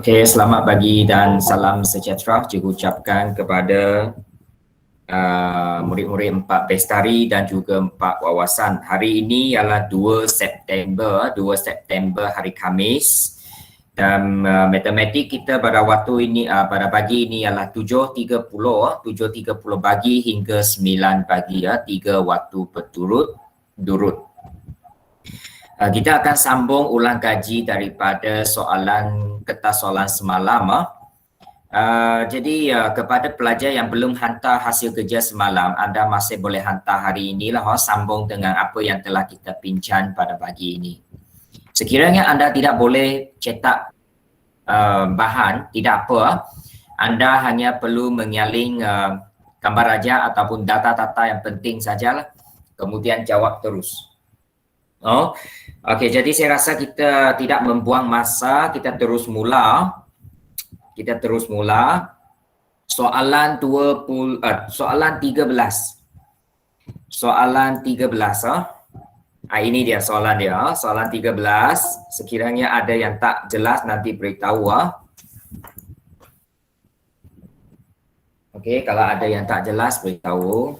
Okey, selamat pagi dan salam sejahtera cikgu ucapkan kepada murid-murid 4 Bestari dan juga 4 Wawasan. Hari ini ialah 2 September hari Khamis dan matematik kita pada waktu ini pada pagi ini ialah 7.30 pagi hingga 9 pagi 3 waktu berturut-turut. Kita akan sambung ulang kaji daripada kertas soalan semalam. Jadi kepada pelajar yang belum hantar hasil kerja semalam, anda masih boleh hantar hari inilah sambung dengan apa yang telah kita bincang pada pagi ini. Sekiranya anda tidak boleh cetak bahan, tidak apa, anda hanya perlu menyaling gambar raja ataupun data-data yang penting sajalah, kemudian jawab terus. Okey, jadi saya rasa kita tidak membuang masa, kita terus mula. Soalan 13. Soalan 13. Ini dia soalan dia. Soalan 13. Sekiranya ada yang tak jelas nanti beritahu. Okey, kalau ada yang tak jelas beritahu.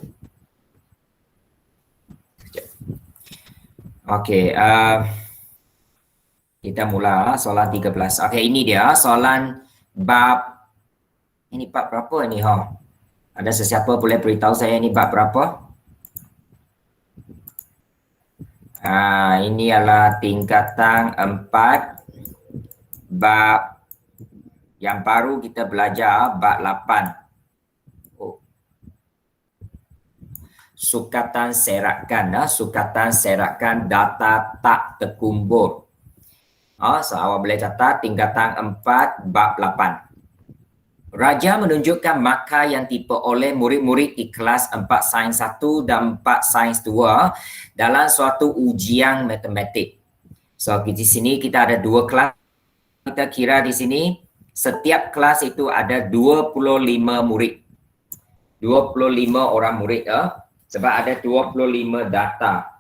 Okey, kita mula soalan 13. Okey, ini dia soalan bab. Ini bab berapa ni Ada sesiapa boleh beritahu saya ini bab berapa? Ini adalah tingkatan 4 bab yang baru kita belajar bab 8. Sukatan serakan data tak terkumpul. So awak boleh catat tingkatan 4 bab 8. Raja menunjukkan markah yang diperoleh murid-murid di kelas 4 Sains 1 dan 4 Sains 2 dalam suatu ujian matematik. So di sini kita ada 2 kelas. Kita kira di sini setiap kelas itu ada 25 murid. 25 orang murid sebab ada 25 data.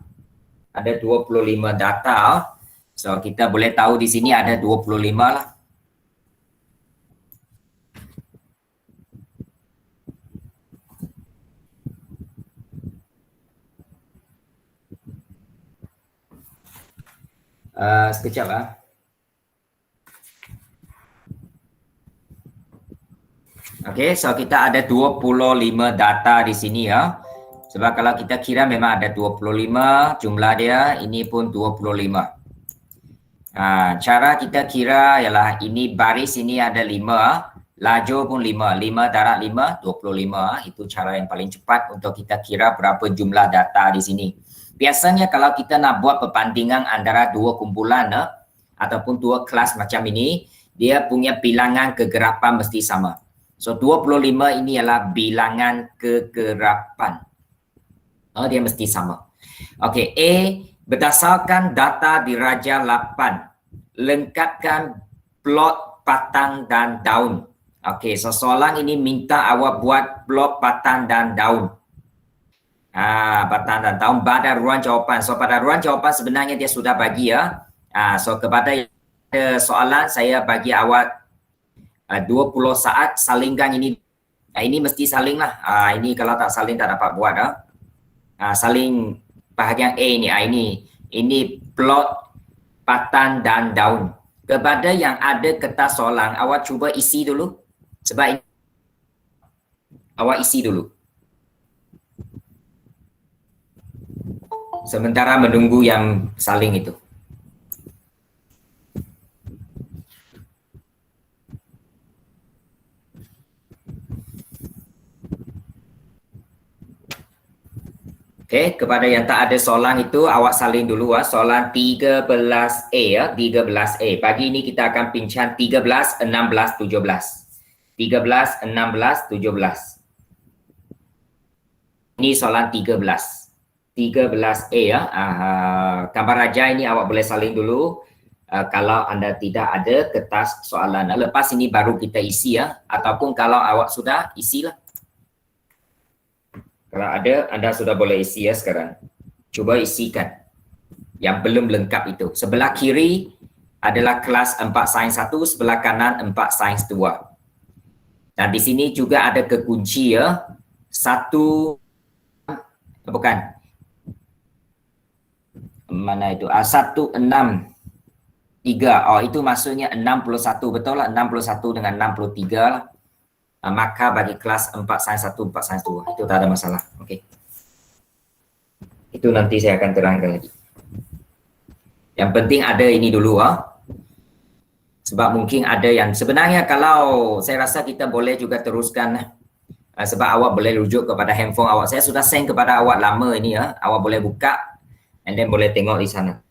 Ada 25 data. So kita boleh tahu di sini ada 25 lah. Sekejap Okey, so kita ada 25 data di sini Sebab kalau kita kira memang ada 25 jumlah dia, ini pun 25. Cara kita kira ialah ini baris ini ada 5, lajur pun 5. 5 darab 5, 25. Itu cara yang paling cepat untuk kita kira berapa jumlah data di sini. Biasanya kalau kita nak buat perbandingan antara 2 kumpulan ataupun 2 kelas macam ini, dia punya bilangan kegerapan mesti sama. So 25 ini ialah bilangan kegerapan. Dia mesti sama. Okey, A, berdasarkan data di Raja 8, lengkapkan plot batang dan daun. Okey, so soalan ini minta awak buat plot batang dan daun. Batang dan daun pada ruang jawapan. So pada ruang jawapan sebenarnya dia sudah bagi so kepada soalan saya bagi awak 20 saat salingkan ini. Ini mesti saling lah. Ini kalau tak saling tak dapat buat saling bahagian A ni. Ini plot batang dan daun. Kepada yang ada kertas soalan, awak cuba isi dulu. Sebab ini awak isi dulu. Sementara menunggu yang saling itu. Okey, kepada yang tak ada soalan itu awak salin dulu soalan 13A 13A. Pagi ini kita akan bincang 13, 16, 17. 13, 16, 17. Ini soalan 13. 13A gambar raja ini awak boleh salin dulu kalau anda tidak ada kertas soalan. Lepas ini baru kita isi ataupun kalau awak sudah isilah. Kalau ada, anda sudah boleh isi sekarang. Cuba isikan yang belum lengkap itu. Sebelah kiri adalah kelas 4 sains 1, sebelah kanan 4 sains 2. Dan di sini juga ada kekunci ya. Satu, bukan. Mana itu? 163. Oh, itu maksudnya 61. Betul lah, 61 dengan 63 lah. Maka bagi kelas 4 sains 1, 4 sains 2. Itu tak ada masalah. Okey. Itu nanti saya akan terangkan lagi. Yang penting ada ini dulu sebab mungkin ada yang sebenarnya kalau saya rasa kita boleh juga teruskan sebab awak boleh rujuk kepada handphone awak. Saya sudah send kepada awak lama ini ya. Awak boleh buka and then boleh tengok di sana.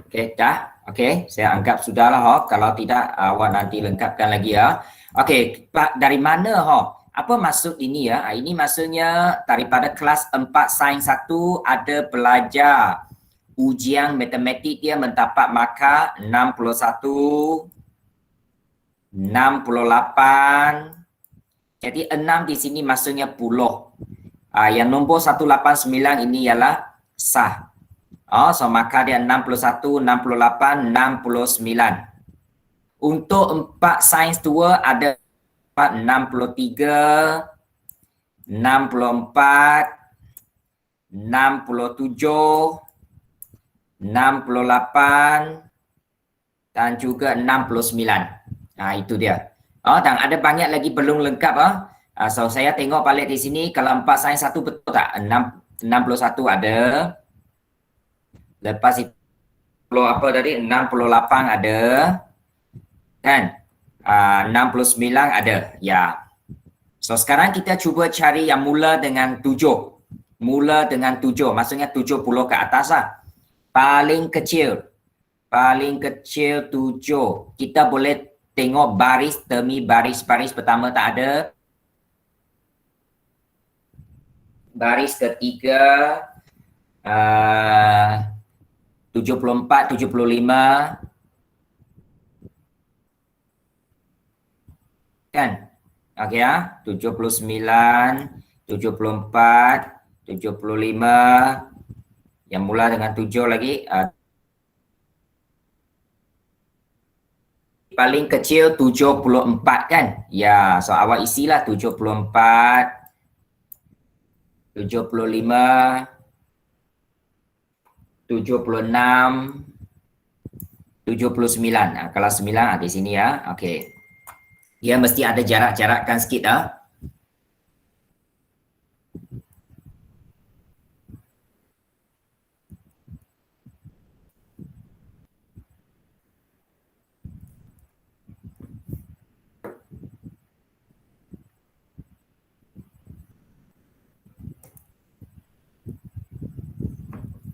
Okey, dah. Okey, saya anggap sudahlah Kalau tidak awak nanti lengkapkan lagi ya. Okey, dari mana Apa maksud ini ya? Ini maksudnya daripada kelas 4 sains 1 ada pelajar ujian matematik dia mendapat markah 61, 68. Jadi 6 di sini maksudnya puluh. Yang nombor 189 ini ialah sah. So maka dia 61, 68, 69. Untuk 4 sains 2 ada 63, 64, 67, 68 dan juga 69. Itu dia. Dan ada banyak lagi belum lengkap So saya tengok balik di sini kalau 4 sains 1 betul tak? 61 ada. Lepas itu apa tadi? 68 ada. Kan? 69 ada. Ya. So sekarang kita cuba cari yang mula dengan 7. Mula dengan 7. Maksudnya 70 ke atas lah. Paling kecil. Paling kecil 7. Kita boleh tengok baris demi baris pertama tak ada. Baris ketiga 74, 75. Kan? Okey 79, 74, 75. Yang mula dengan 7 lagi. Paling kecil 74 kan? Ya, so awak isilah 74, 75, 76, 79. Kalau 9 di sini ya. Okey. Dia mesti ada jarak-jarakkan sikit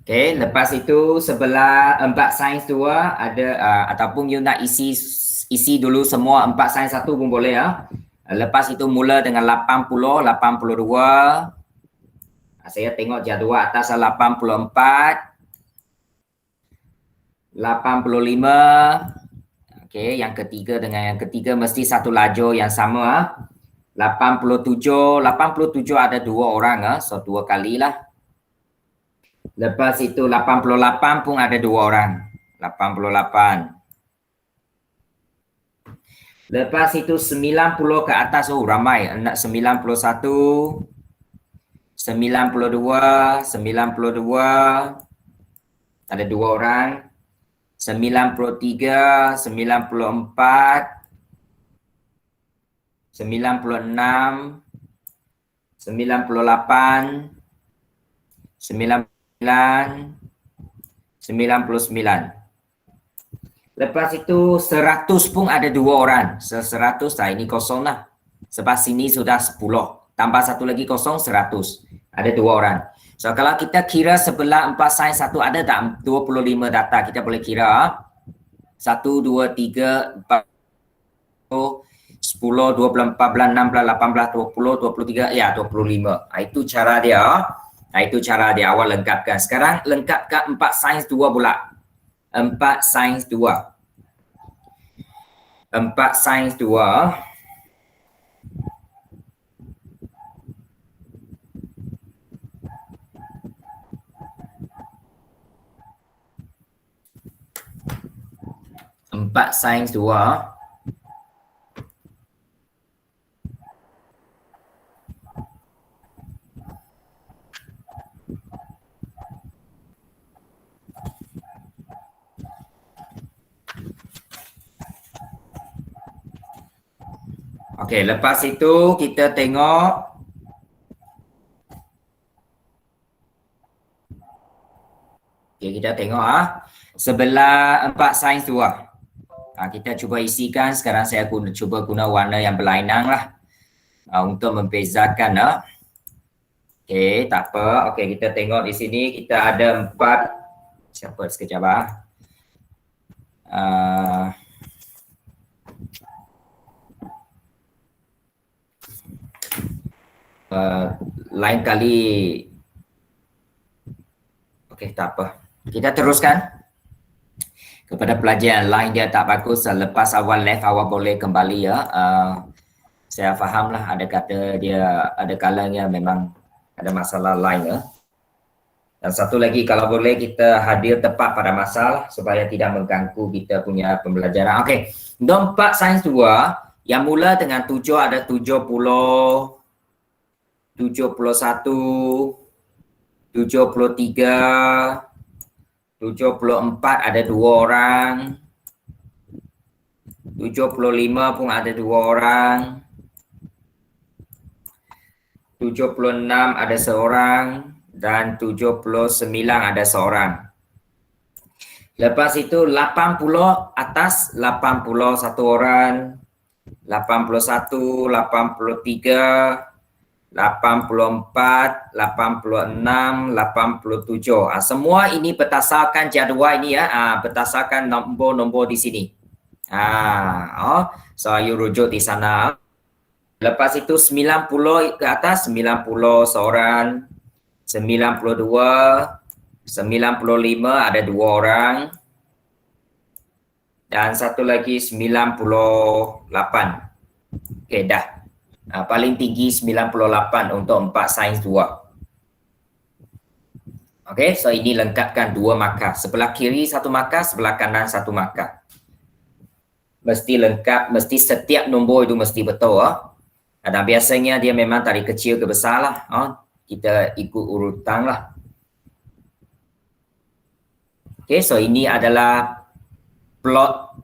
Okey, lepas itu sebelah 4 sains 2 ada ataupun you nak isi dulu semua 4 sains 1 pun boleh Lepas itu mula dengan 80, 82. Saya tengok jadual atas 84, 85. Okey, yang ketiga dengan yang ketiga mesti satu lajur yang sama 87 ada 2 orang so 2 kali lah. Lepas itu 88 pun ada 2 orang. 88. Lepas itu 90 ke atas ramai. 91, 92, 92. Ada 2 orang. 93, 94, 96, 98, 99. Lepas itu 100 pun ada 2 orang. 100 lah, ini kosong lah. Sebab sini sudah 10. Tambah satu lagi kosong, 100. Ada 2 orang. So kalau kita kira sebelah 4 sin 1 ada tak 25 data? Kita boleh kira 1, 2, 3, 4, 10, 12, 14, 16, 18, 20, 23, ya 25. Itu cara dia. Itu cara dia awal lengkapkan. Sekarang lengkapkan 4 sin 2 pula. 4 sin 2. 4 sin 2. Empat sin 2. Okey, lepas itu kita tengok kita tengok sebelah 4 sin 2. Kita cuba isikan. Sekarang saya cuba guna warna yang berlainan lah untuk membezakan. Okey, tak apa. Okey, kita tengok di sini kita ada 4. Siapa sekejap lain kali. Okey, tak apa. Kita teruskan kepada pelajaran lain. Dia tak bagus. Lepas awal left, awal boleh kembali ya. Saya faham lah ada kata dia ada kalanya memang ada masalah lain ya. Dan satu lagi, kalau boleh kita hadir tepat pada masa supaya tidak mengganggu kita punya pembelajaran. Okey, 4 sin 2 yang mula dengan 7 ada 70, 71, 73, 74 ada 2 orang, 75 pun ada 2 orang, 76 ada seorang, dan 79 ada seorang. Lepas itu 80 atas 80 satu orang, 81, 83, 84, 86, 87. Semua ini berdasarkan jadual ini ya, berdasarkan nombor-nombor di sini. So you rujuk di sana. Lepas itu 90 ke atas, 90 seorang, 92, 95 ada 2 orang, dan satu lagi 98. Okey, dah. Paling tinggi 98 untuk 4 sin 2. Okey, so ini lengkapkan 2 markah. Sebelah kiri 1 markah, sebelah kanan 1 markah. Mesti lengkap, mesti setiap nombor itu mesti betul. Dan biasanya dia memang dari kecil ke besar lah. Kita ikut urutan lah. Okey, so ini adalah plot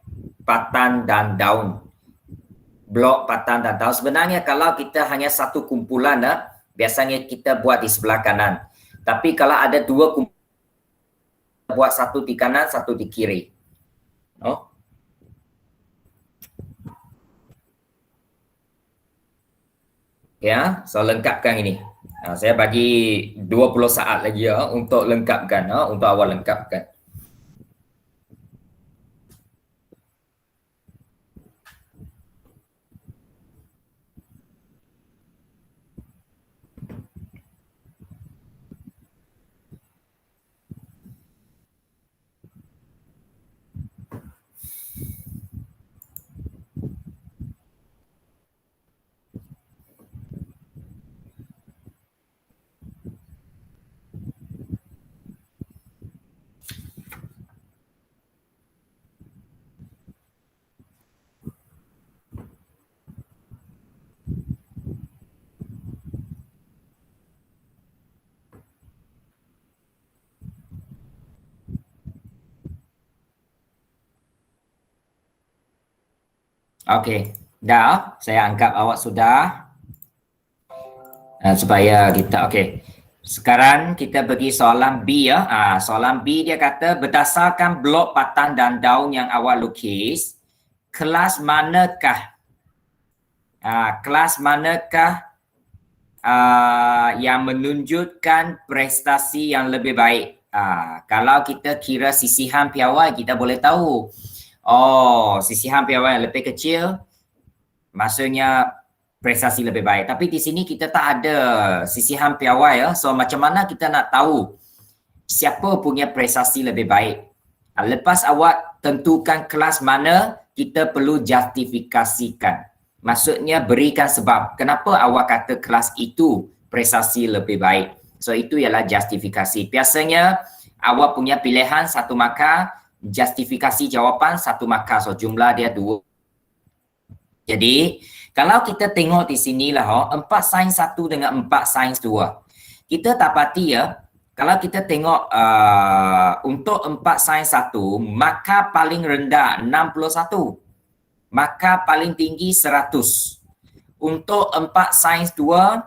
patan dan daun. Blok patan dan daun. Sebenarnya kalau kita hanya satu kumpulan, biasanya kita buat di sebelah kanan. Tapi kalau ada 2 kumpulan, buat satu di kanan, satu di kiri. Ya, so lengkapkan ini. Saya bagi 20 saat lagi untuk lengkapkan, untuk awal lengkapkan. Okey, dah. Saya anggap awak sudah. Supaya kita, okey. Sekarang kita pergi soalan B ya. Soalan B dia kata berdasarkan blok batang dan daun yang awak lukis, kelas manakah yang menunjukkan prestasi yang lebih baik? Kalau kita kira sisihan piawai, kita boleh tahu. Oh, sisihan piawai yang lebih kecil, maksudnya prestasi lebih baik. Tapi di sini kita tak ada sisihan piawai ya. So macam mana kita nak tahu siapa punya prestasi lebih baik? Lepas awak tentukan kelas mana, kita perlu justifikasikan. Maksudnya berikan sebab kenapa awak kata kelas itu prestasi lebih baik. So itu ialah justifikasi. Biasanya awak punya pilihan 1 markah, justifikasi jawapan 1 markah. So jumlah dia 2. Jadi kalau kita tengok di sinilah 4 sains 1 dengan 4 sains 2. Kita dapati ya, kalau kita tengok untuk 4 sains 1, markah paling rendah 61. Markah paling tinggi 100. Untuk 4 sains 2,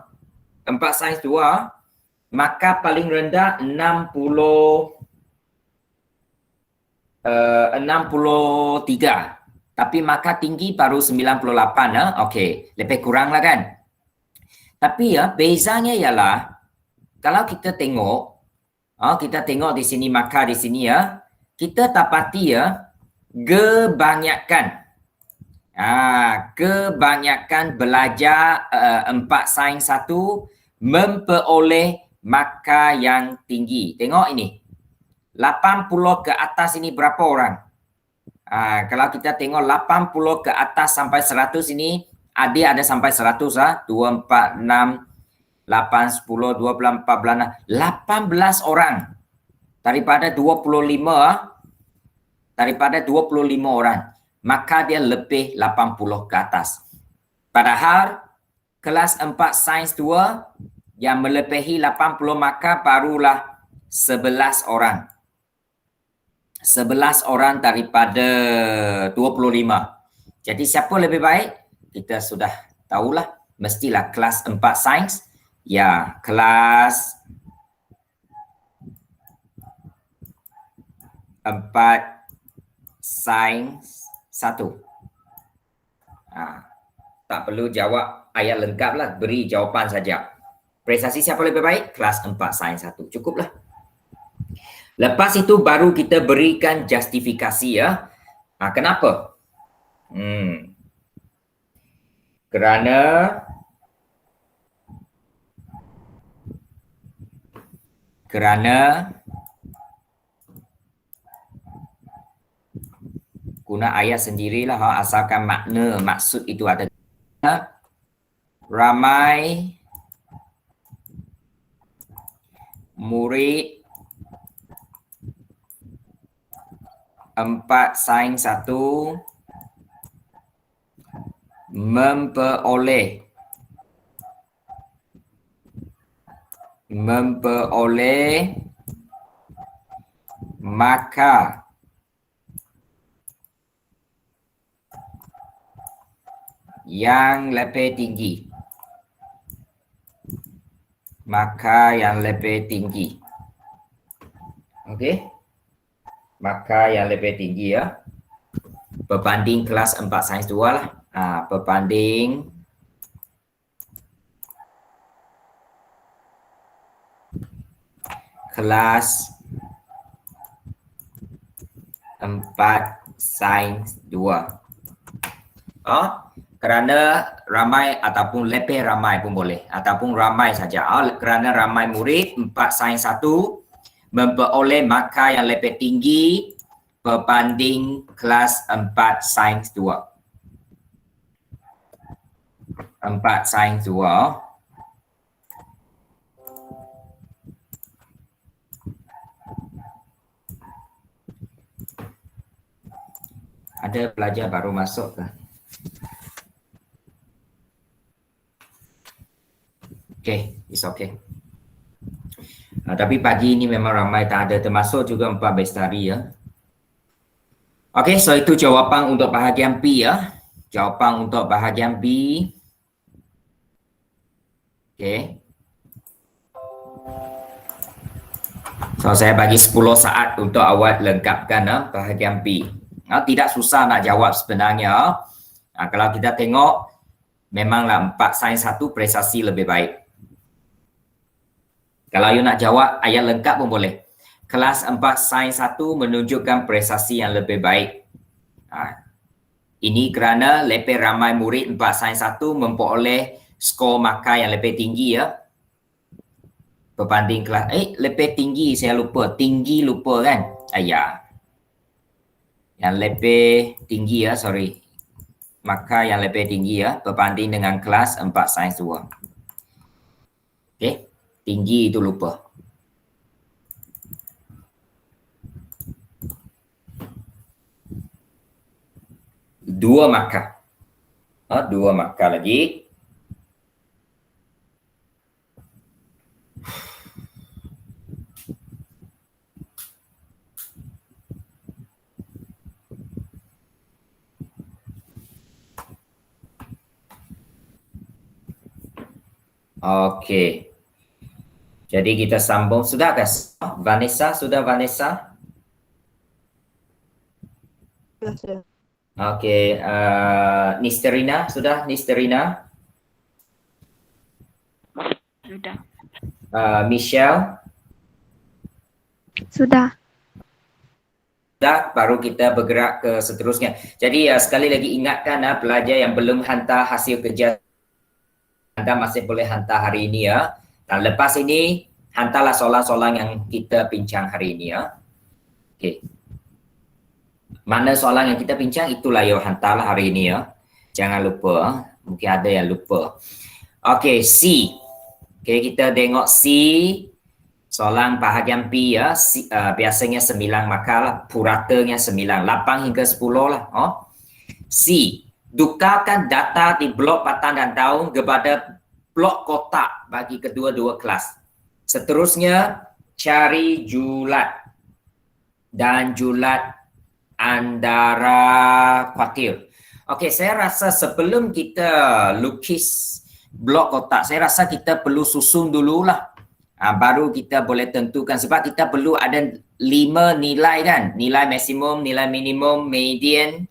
markah paling rendah 63. Tapi markah tinggi baru 98 ya. Okey, lebih kurang lah kan. Tapi ya bezanya ialah kalau kita tengok di sini markah di sini ya, kita dapati ya kebanyakan belajar 4 sains 1 memperoleh markah yang tinggi. Tengok ini. 80 ke atas ini berapa orang? Kalau kita tengok 80 ke atas sampai 100 ini, ada sampai 100 2, 4, 6, 8, 10, 12, 14, 18 orang daripada 25 orang, maka dia lebih 80 ke atas. Padahal kelas 4 sains 2 yang melebihi 80 maka barulah 11 orang. 11 orang daripada 25. Jadi siapa lebih baik? Kita sudah tahulah, mestilah kelas 4 sains. Ya, kelas 4 sains 1. Tak perlu jawab ayat lengkap lah, beri jawapan saja. Prestasi siapa lebih baik? Kelas 4 sains 1. Cukuplah. Lepas itu baru kita berikan justifikasi ya. Kenapa? Kerana guna ayat sendirilah asalkan maksud itu ada. Ramai murid 4 sains 1 memperoleh markah yang lebih tinggi. Markah yang lebih tinggi. Okey. Markah yang lebih tinggi ya. Berbanding kelas 4 sains 2 lah. Berbanding kelas 4 sains 2. Kerana ramai ataupun lebih ramai pun boleh, ataupun ramai saja. Kerana ramai murid 4 sains 1 memperoleh markah yang lebih tinggi berbanding kelas 4 sains 2. 4 sains 2 ada pelajar baru masuk ke? Okay, it's okay. Tapi pagi ini memang ramai tak ada, termasuk juga 4 bestari ya. Okay, so itu jawapan untuk bahagian B ya. Jawapan untuk bahagian B. Okay. So, saya bagi 10 saat untuk awak lengkapkan bahagian B. Tidak susah nak jawab sebenarnya. Kalau kita tengok, memanglah 4 sains 1 prestasi lebih baik. Kalau you nak jawab ayat lengkap pun boleh. Kelas 4 sains 1 menunjukkan prestasi yang lebih baik. Ini kerana lebih ramai murid 4 sains 1 memperoleh skor markah yang lebih tinggi ya. Berbanding kelas lebih tinggi, saya lupa. Tinggi lupa kan? Ya. Yang lebih tinggi ya, sorry. Markah yang lebih tinggi ya berbanding dengan kelas 4 sains 2. Okey. Tinggi itu lupa. Dua markah. Dua markah lagi. Okey. Jadi kita sambung. Sudah ke? Vanessa, sudah Vanessa? Sudah. Okey, Nisterina, sudah Nisterina? Sudah. Michelle? Sudah. Sudah, baru kita bergerak ke seterusnya. Jadi sekali lagi ingatkan pelajar yang belum hantar hasil kerja, anda masih boleh hantar hari ini ya. Dan lepas ini, hantarlah soalan-soalan yang kita bincang hari ini ya. Okey. Mana soalan yang kita bincang, itulah yang hantarlah hari ini ya. Jangan lupa, mungkin ada yang lupa. Okey, C. Okey, kita tengok C. Soalan bahagian B ya. C, biasanya 9 markah lah. Puratanya 9. 8 hingga 10 lah. C. Tukarkan data di blok patang dan daun kepada blok kotak bagi kedua-dua kelas. Seterusnya, cari julat dan julat antara kuartil. Okey, saya rasa sebelum kita lukis blok kotak, saya rasa kita perlu susun dululah. Baru kita boleh tentukan sebab kita perlu ada 5 nilai kan. Nilai maksimum, nilai minimum, median,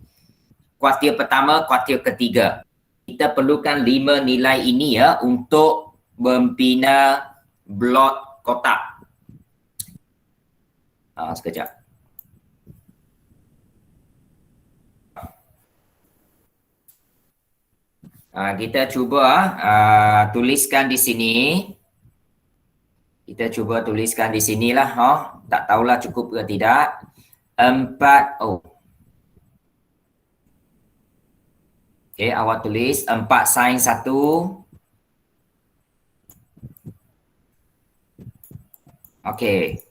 kuartil pertama, kuartil ketiga. Kita perlukan 5 nilai ini ya untuk membina blok kotak. Sekejap. Kita cuba tuliskan di sini. Kita cuba tuliskan di sinilah. Tak tahulah cukup ke tidak. 4. Okey, awak tulis 4 sains 1. Okey.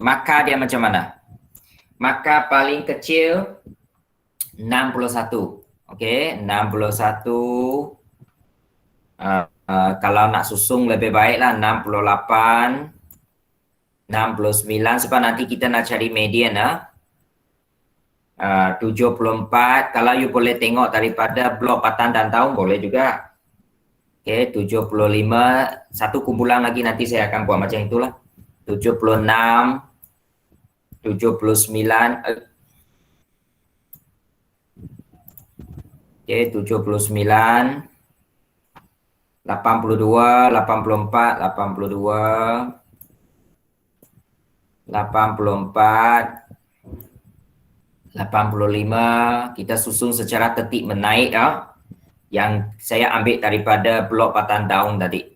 Markah dia macam mana? Markah paling kecil 61. Okey, 61. Kalau nak susung lebih baiklah 68, 69 sebab nanti kita nak cari median 74. Kalau you boleh tengok daripada blok patang dan daun boleh juga. Okey, 75. Satu kumpulan lagi nanti saya akan buat macam itulah. 76, 79. Okey, 79, 82, 84, 82, 84, 85. Kita susun secara tertib menaik ya. Yang saya ambil daripada blok patang daun tadi.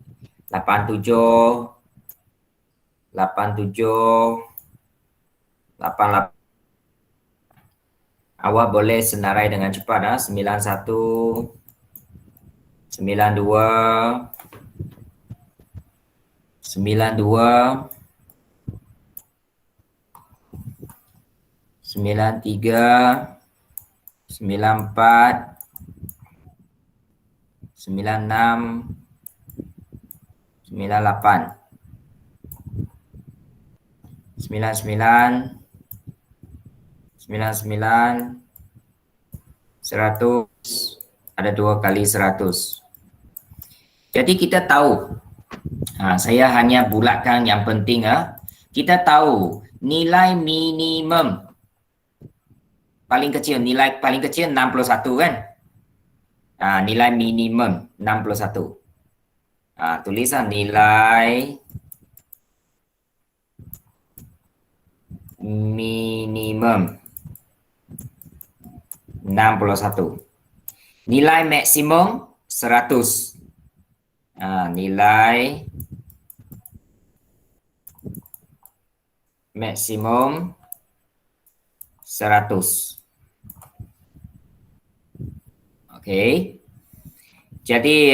87, 87, 88. Awak boleh senarai dengan cepat 91, 92, 92, 93, 94, 96, 98, 99, 99, 100, ada 2 kali 100. Jadi kita tahu, saya hanya bulatkan yang penting kita tahu nilai minimum paling kecil, nilai paling kecil 61 kan? Nilai minimum 61. Tulisan nilai minimum 61. Nilai maksimum 100. Nilai maksimum 100. Okey. Jadi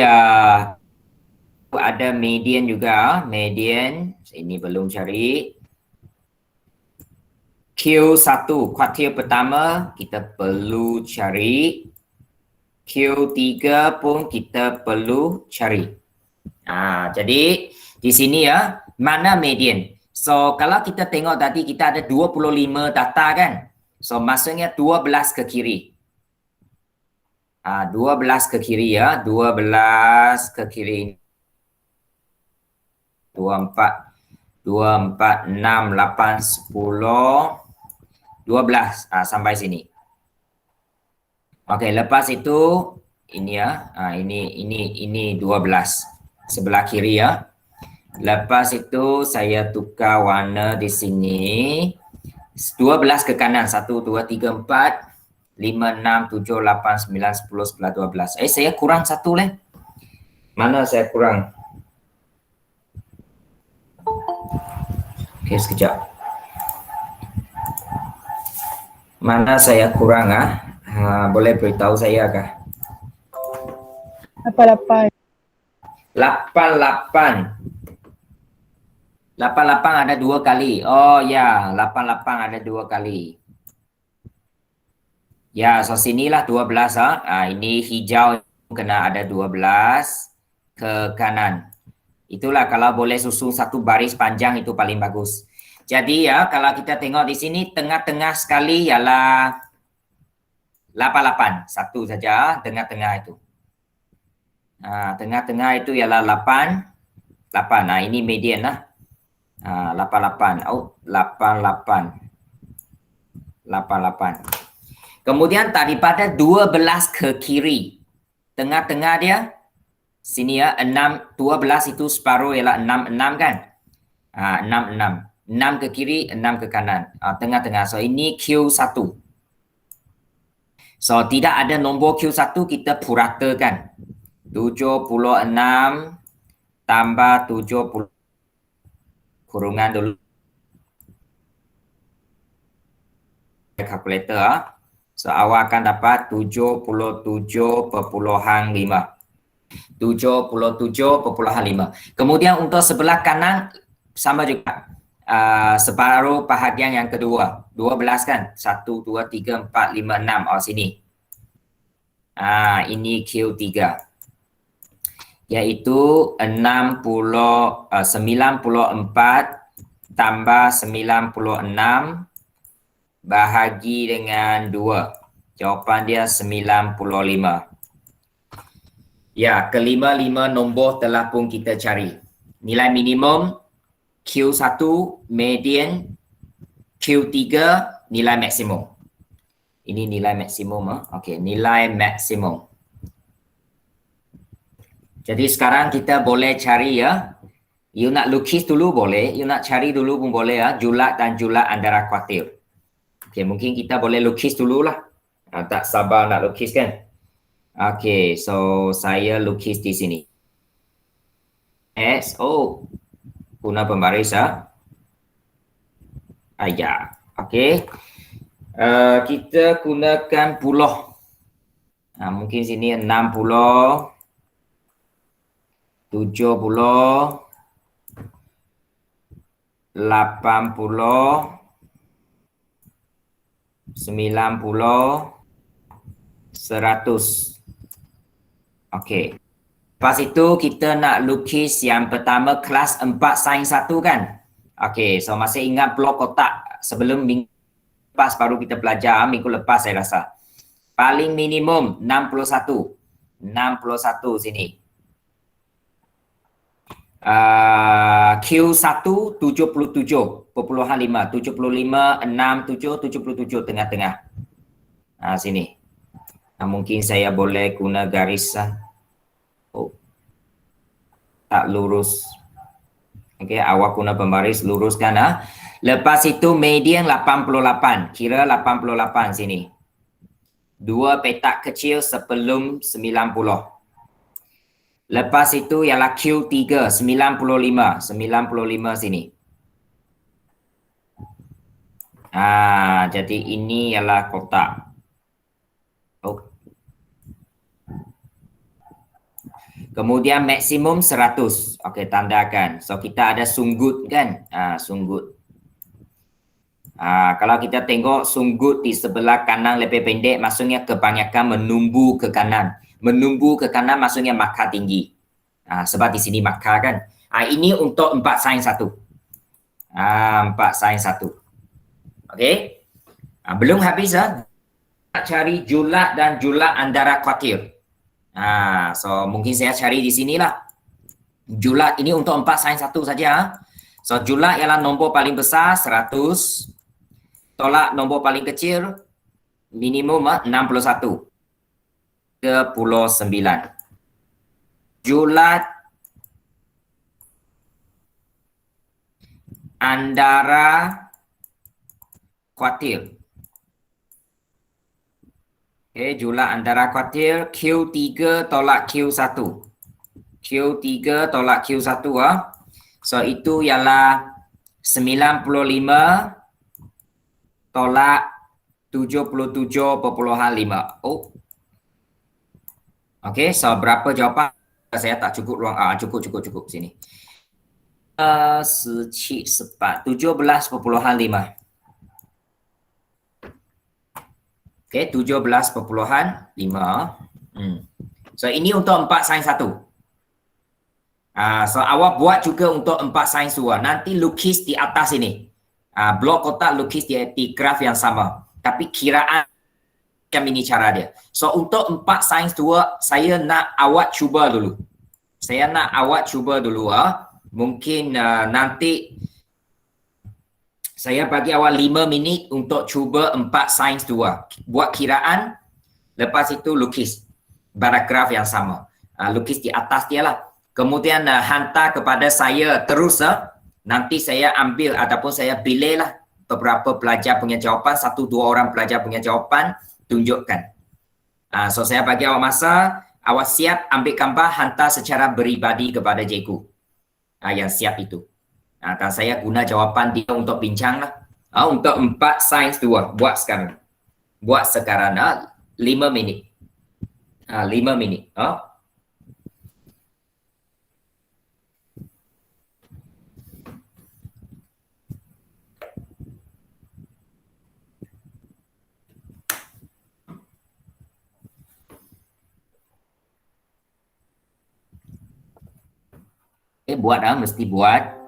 ada median juga, median ini belum cari. Q1 kuartil pertama kita perlu cari. Q3 pun kita perlu cari. Jadi di sini ya, mana median? So kalau kita tengok tadi kita ada 25 data kan? So maksudnya 12 ke kiri. 12 ke kiri ya, 12 ke kiri. 24, 24, 6, 8, 10, 12 sampai sini. Okey, lepas itu ini ya, ini 12 sebelah kiri ya. Lepas itu saya tukar warna di sini. 12 ke kanan, 1, 2, 3, 4, 5, 6, 7, 8, 9, 10, 11, 12. Saya kurang satu leh. Mana saya kurang? Okey, sekejap. Mana saya kurang boleh beritahu saya kah? 88. 88. 88 ada 2 kali. Oh ya, 88 ada 2 kali. Ya, so sinilah 12 ini hijau kena ada 12 ke kanan. Itulah kalau boleh susun satu baris panjang itu paling bagus. Jadi ya, kalau kita tengok di sini tengah-tengah sekali ialah 88. Satu saja tengah-tengah itu. Tengah-tengah itu ialah 8. Ini median lah. 88. 88. Kemudian daripada 12 ke kiri. Tengah-tengah dia. Sini ya, 6. 12 itu separuh ialah 6 kan? 6. 6 ke kiri, 6 ke kanan. Tengah-tengah. So, ini Q1. So, tidak ada nombor Q1, kita puratakan. 76 tambah 70. Kurungan dulu. Kalkulator. So, awak akan dapat 77.5. 77.5. Kemudian untuk sebelah kanan, sama juga. Separuh bahagian yang kedua. 12 kan? 1, 2, 3, 4, 5, 6. Sini. Ini Q3. Iaitu 94 tambah 96 bahagi dengan 2. Jawapan dia 95. Ya, kelima-lima nombor telah pun kita cari. Nilai minimum, Q1, median, Q3, nilai maksimum. Ini nilai maksimum. Okey, nilai maksimum. Jadi sekarang kita boleh cari ya. You nak lukis dulu boleh, you nak cari dulu pun boleh ya. Julat dan julat antara kuartil. Okey, mungkin kita boleh lukis dululah. Tak sabar nak lukis kan? Okey, so saya lukis di sini. Guna pembaris ya. Okey. Kita gunakan puluh. Mungkin sini 60, 70, 80, 90, 100. Okey. Lepas itu kita nak lukis yang pertama kelas 4 sains 1 kan? Okey, so masih ingat blok kotak sebelum minggu lepas baru kita belajar, minggu lepas saya rasa. Paling minimum 61. 61 sini. Q1 77.5, 75, 67, 77 tengah-tengah. Sini. Mungkin saya boleh guna garis tak lurus. Okey, awak guna pembaris luruskan. Lepas itu median 88, kira 88 sini. Dua petak kecil sebelum 90. Lepas itu ialah Q3 95, 95 sini. Jadi ini ialah kotak. Kemudian maksimum 100. Okey, tandakan. So kita ada sunggut kan? Sunggut. Kalau kita tengok sunggut di sebelah kanan lebih pendek, maksudnya kebanyakan menumbu ke kanan. Menumbu ke kanan maksudnya markah tinggi. Sebab di sini markah kan. Ini untuk 4 sains 1. 4 sains 1. Okey. Belum habis nak cari julat dan julat antara kuartil. So mungkin saya cari di sinilah. Julat ini untuk 4 sains 1 saja. So julat ialah nombor paling besar 100. Tolak nombor paling kecil minimum 61. 39. Julat antara kuartil. Okey, julat antara kuartil Q3 tolak Q1. Q3 tolak Q1 So itu ialah 95 tolak 77.5. Okey, so berapa jawapan? Saya tak cukup ruang. Cukup sini. 17.5. Okey, 17.5. So ini untuk 4 sains 1. So awak buat juga untuk 4 sains 2. Nanti lukis di atas ini. Blok kotak lukis di graf yang sama. Tapi kiraan macam ini cara dia. So untuk 4 sains 2, saya nak awak cuba dulu. Mungkin nanti saya bagi awak 5 minit untuk cuba 4 sains 2. Buat kiraan, lepas itu lukis paragraf yang sama. Lukis di atas dia lah. Kemudian hantar kepada saya terus. Nanti saya ambil ataupun saya pilih lah beberapa pelajar punya jawapan. 1-2 orang pelajar punya jawapan, tunjukkan. So saya bagi awak masa, awak siap ambil gambar, hantar secara peribadi kepada cikgu. Yang siap itu. Dan saya guna jawapan dia untuk bincang lah. Untuk 4 sains 2. Buat sekarang. 5 minit. 5 minit. Buat mesti buat.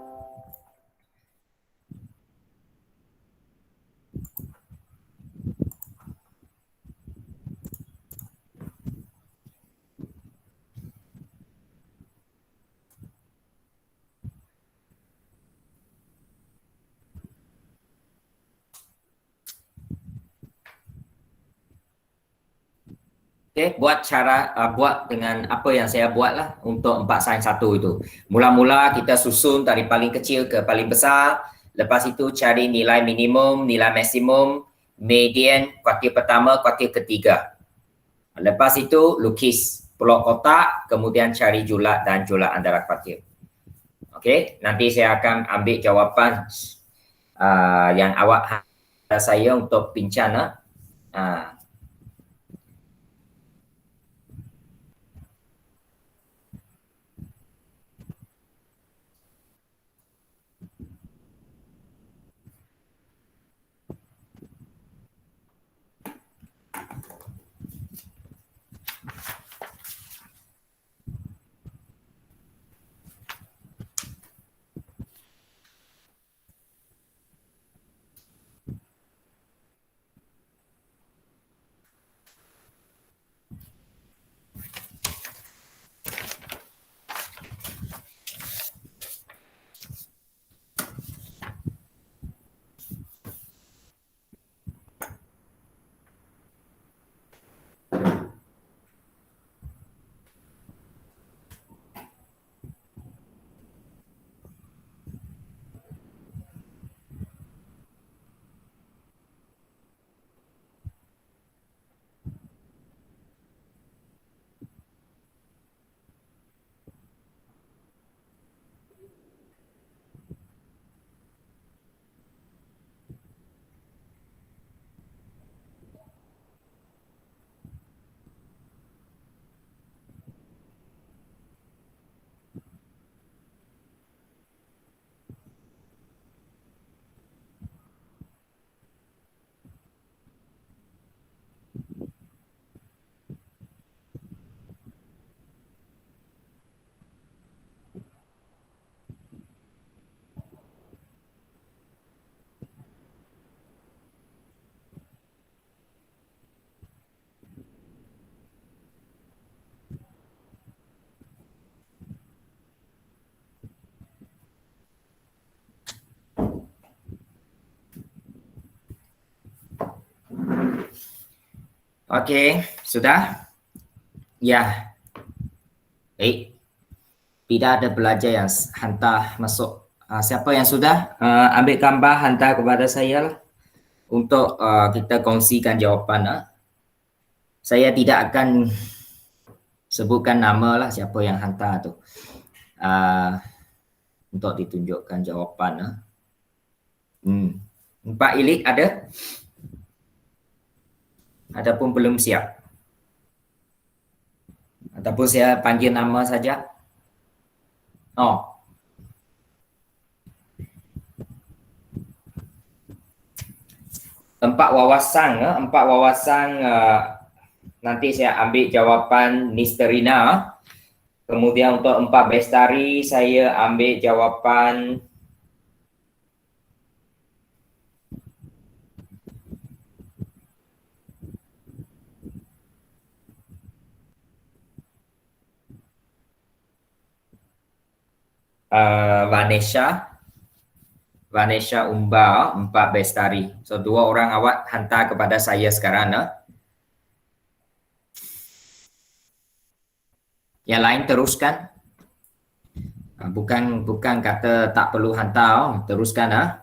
Buat dengan apa yang saya buat lah untuk 4 sains 1 itu. Mula-mula kita susun dari paling kecil ke paling besar. Lepas itu cari nilai minimum, nilai maksimum, median, kuartil pertama, kuartil ketiga. Lepas itu lukis blok kotak, kemudian cari julat dan julat antara kuartil. Okey, nanti saya akan ambil jawapan yang awak saya untuk bincang. Okey, sudah? Ya. Tidak ada pelajar yang hantar masuk. Siapa yang sudah ambil gambar hantar kepada saya lah untuk kita kongsikan jawapan. Saya tidak akan sebutkan nama lah siapa yang hantar tu. Untuk ditunjukkan jawapan. Pak Ilik ada? Ataupun belum siap? Ataupun saya panggil nama saja? Oh, empat wawasan nanti saya ambil jawapan Nisterina. Kemudian untuk 4 bestari saya ambil jawapan Vanessa Umba, 4 bestari. So 2 orang awak hantar kepada saya sekarang. Yang lain teruskan. Bukan kata tak perlu hantar, teruskan.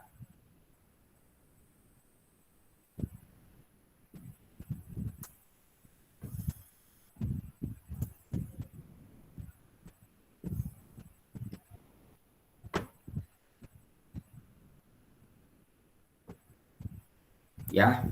Ya.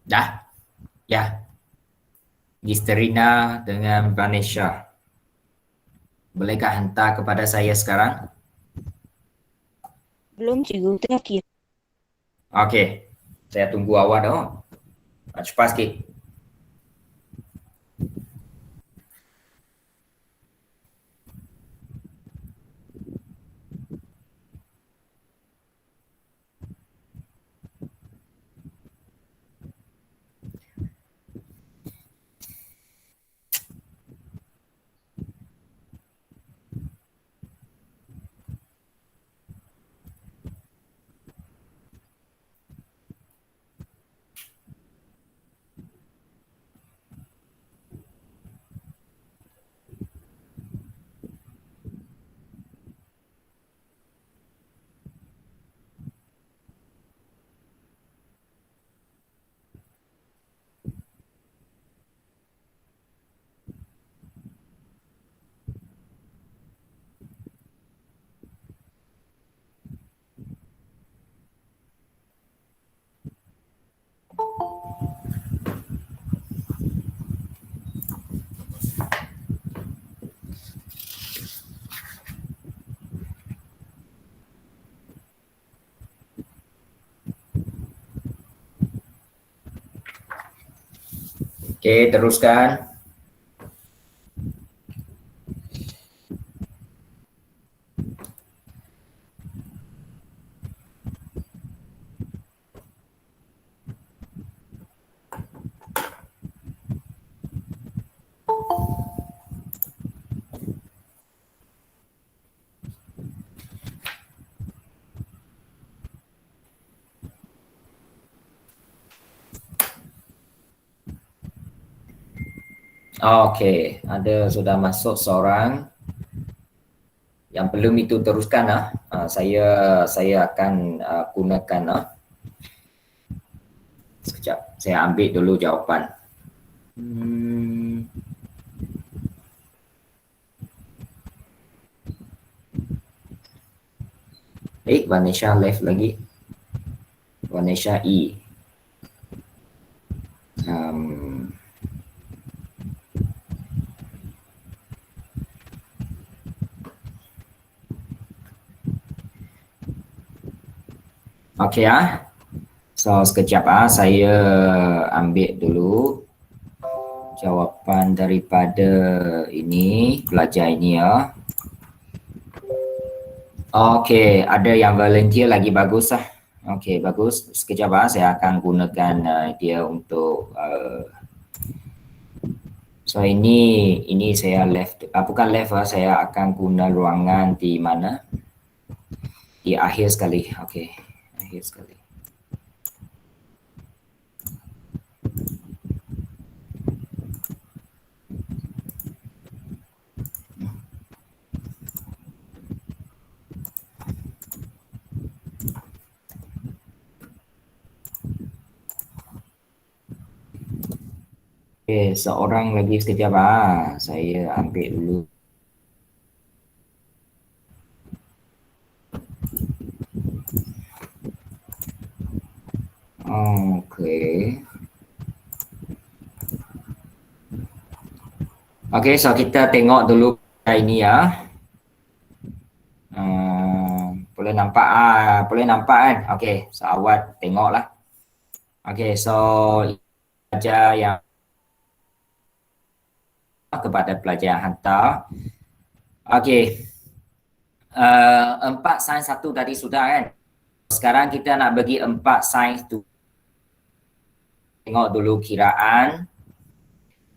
Dah. Ya. Gisterina dengan Vanessa. Bolehkah hantar kepada saya sekarang? Belum cikgu, tengah kira. Okey. Saya tunggu awak dah. Cepat sikit. Okey, teruskan. Okey, ada sudah masuk seorang. Yang belum itu teruskan saya akan gunakan Sekejap, saya ambil dulu jawapan. Vanessa left lagi. Vanessa E. Okey ah. So sekejap saya ambil dulu jawapan daripada ini pelajar ini ya. Okey, ada yang volunteer lagi, bagus lah. Okey, bagus. Sekejap saya akan gunakan dia untuk so ini saya left, bukan left saya akan guna ruangan di mana? Di akhir sekali. Okey, akhir sekali. Okey, seorang lagi sekejap saya ambil dulu. Okey. Okey, so kita tengok dulu ini ya. Boleh nampak boleh nampak kan? Okey, so awak tengoklah. Okey, so pelajar yang kepada pelajar yang hantar. Okey. 4 sains 1 tadi sudah kan? Sekarang kita nak bagi 4 sains tu. Tengok dulu kiraan.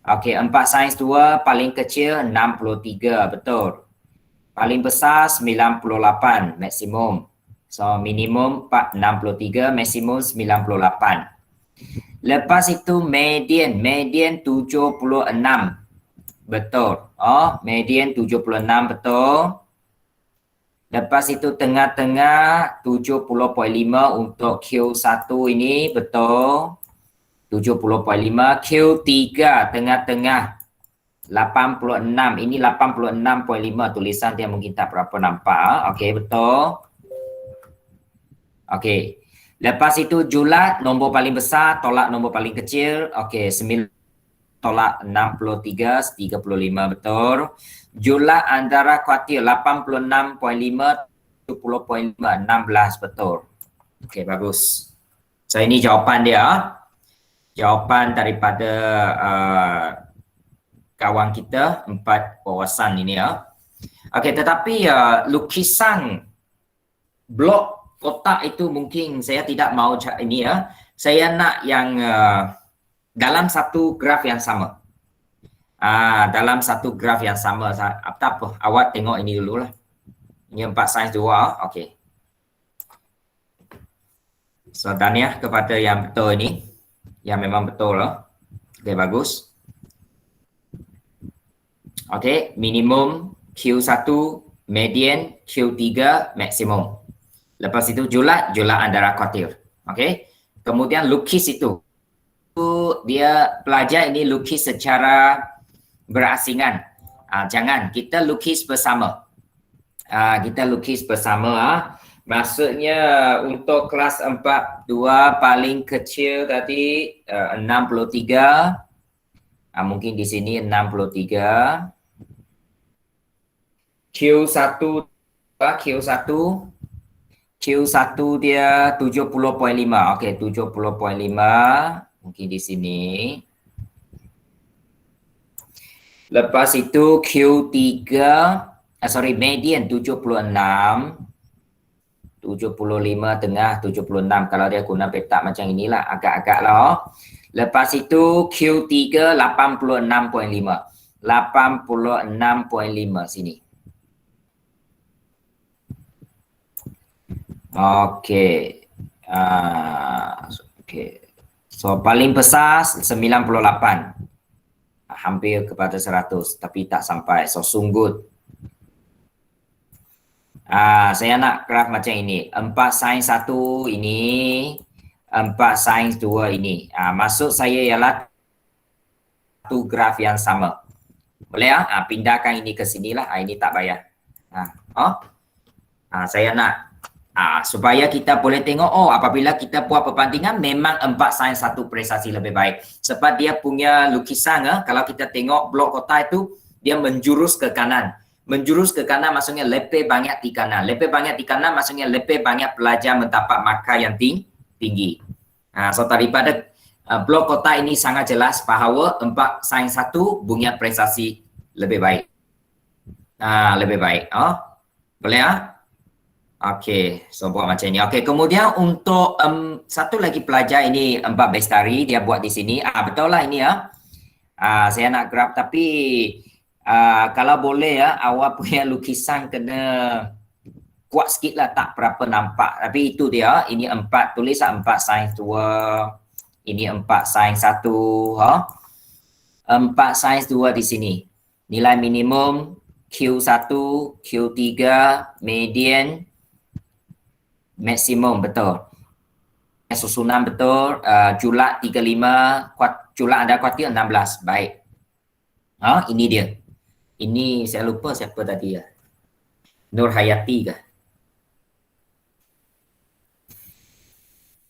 Okey, 4 sains 2 paling kecil 63, betul. Paling besar 98 maksimum. So minimum 63, maksimum 98. Lepas itu median 76. Betul. Median 76 betul. Lepas itu tengah-tengah 70.5 untuk Q1 ini betul. 70.5. Q3 tengah-tengah 86. Ini 86.5, tulisan dia mungkin tak berapa nampak. Okey, betul. Okey. Lepas itu julat nombor paling besar tolak nombor paling kecil. Okey, 9 tolak 63, 35 betul. Julat antara kuartil 86.5, 70.5, 16 betul. Okey, bagus. So ini jawapan dia. Jawapan daripada kawan kita 4 wawasan ini ya. Okey, tetapi lukisan blok kotak itu mungkin saya tidak mau ini ya. Saya nak yang dalam satu graf yang sama. Dalam satu graf yang sama. Tak apa, awak tengok ini dulu lah. Ini 4 sains 2. Okey. So tahniah kepada yang betul ini. Yang memang betul lah. Okey, bagus. Okey, minimum Q1, median Q3, maksimum. Lepas itu julat antara kuartil. Okey. Kemudian lukis itu. Dia pelajar ini lukis secara berasingan. Jangan, kita lukis bersama. Kita lukis bersama. Maksudnya untuk kelas 4, 2 paling kecil tadi 63. Mungkin di sini 63. Q1 dia 70.5. Okey, 70.5. Mungkin di sini. Lepas itu Q3, median 76. 75 tengah 76. Kalau dia guna petak macam inilah, agak-agak lah. Lepas itu Q3 86.5. 86.5 sini. Okey. Okey. So paling besar 98. Hampir kepada 100 tapi tak sampai. So sunggut. Saya nak graf macam ini. 4 sains 1 ini 4 sin 2 ini. Maksud saya ialah satu graf yang sama. Boleh pindahkan ini ke sini lah. Ini tak payah. Saya nak supaya kita boleh tengok apabila kita buat perbandingan memang 4 sin 1 prestasi lebih baik. Sebab dia punya lukisan kalau kita tengok blok kota itu dia menjurus ke kanan. Menjurus ke kanan maksudnya lebih banyak di kanan. Lebih banyak di kanan maksudnya lebih banyak pelajar mendapat markah yang tinggi. So daripada blok kota ini sangat jelas bahawa 4 sin 1 punya prestasi lebih baik. Lebih baik. Boleh Okey, so buat macam ni. Okey, kemudian untuk satu lagi pelajar ini 4 Bestari dia buat di sini. Betul lah ini saya nak grab tapi kalau boleh awak punya lukisan kena kuat sikit lah, tak berapa nampak. Tapi itu dia, ini 4, tulis 4 sin 2. Ini 4 sin 1. 4 sin 2 di sini. Nilai minimum Q1, Q3, median, maksimum, betul. Susunan betul, julak 35, julak anda kuartil 16, baik. Ini dia. Ini saya lupa siapa tadi Nur Hayati ke?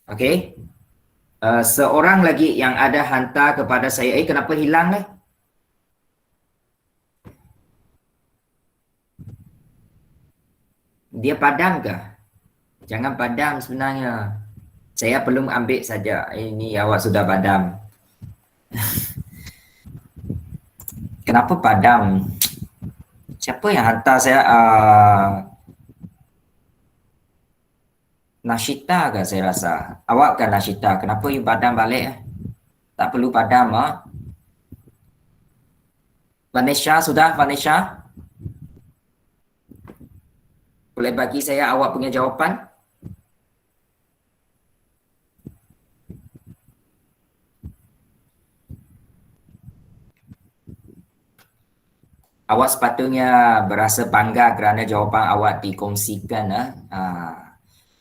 Okey. Seorang lagi yang ada hantar kepada saya, kenapa hilang ni? Dia padam ke? Jangan padam sebenarnya. Saya belum ambil saja. Ini awak sudah padam. Kenapa padam? Siapa yang hantar saya? Nashita ke saya rasa? Awak kan Nashita? Kenapa you padam balik? Tak perlu padam Vanessa sudah? Vanessa? Boleh bagi saya awak punya jawapan? Awak sepatutnya berasa bangga kerana jawapan awak dikongsikan.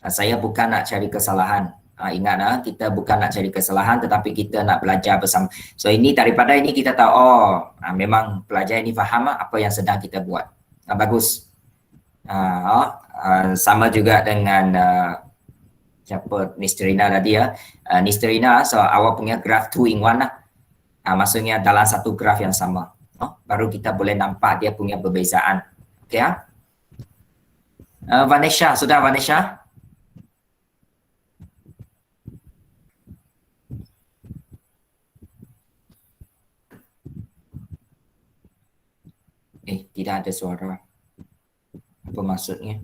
Saya bukan nak cari kesalahan. Ingat kita bukan nak cari kesalahan tetapi kita nak belajar bersama. So ini daripada ini kita tahu memang pelajar ini faham apa yang sedang kita buat. Bagus. Sama juga dengan siapa Nisterina tadi Nisterina, so awak punya graf 2 in 1 lah. Maksudnya dalam satu graf yang sama. Baru kita boleh nampak dia punya perbezaan. Okey Vanessa, sudah Vanessa? Tidak ada suara. Apa maksudnya?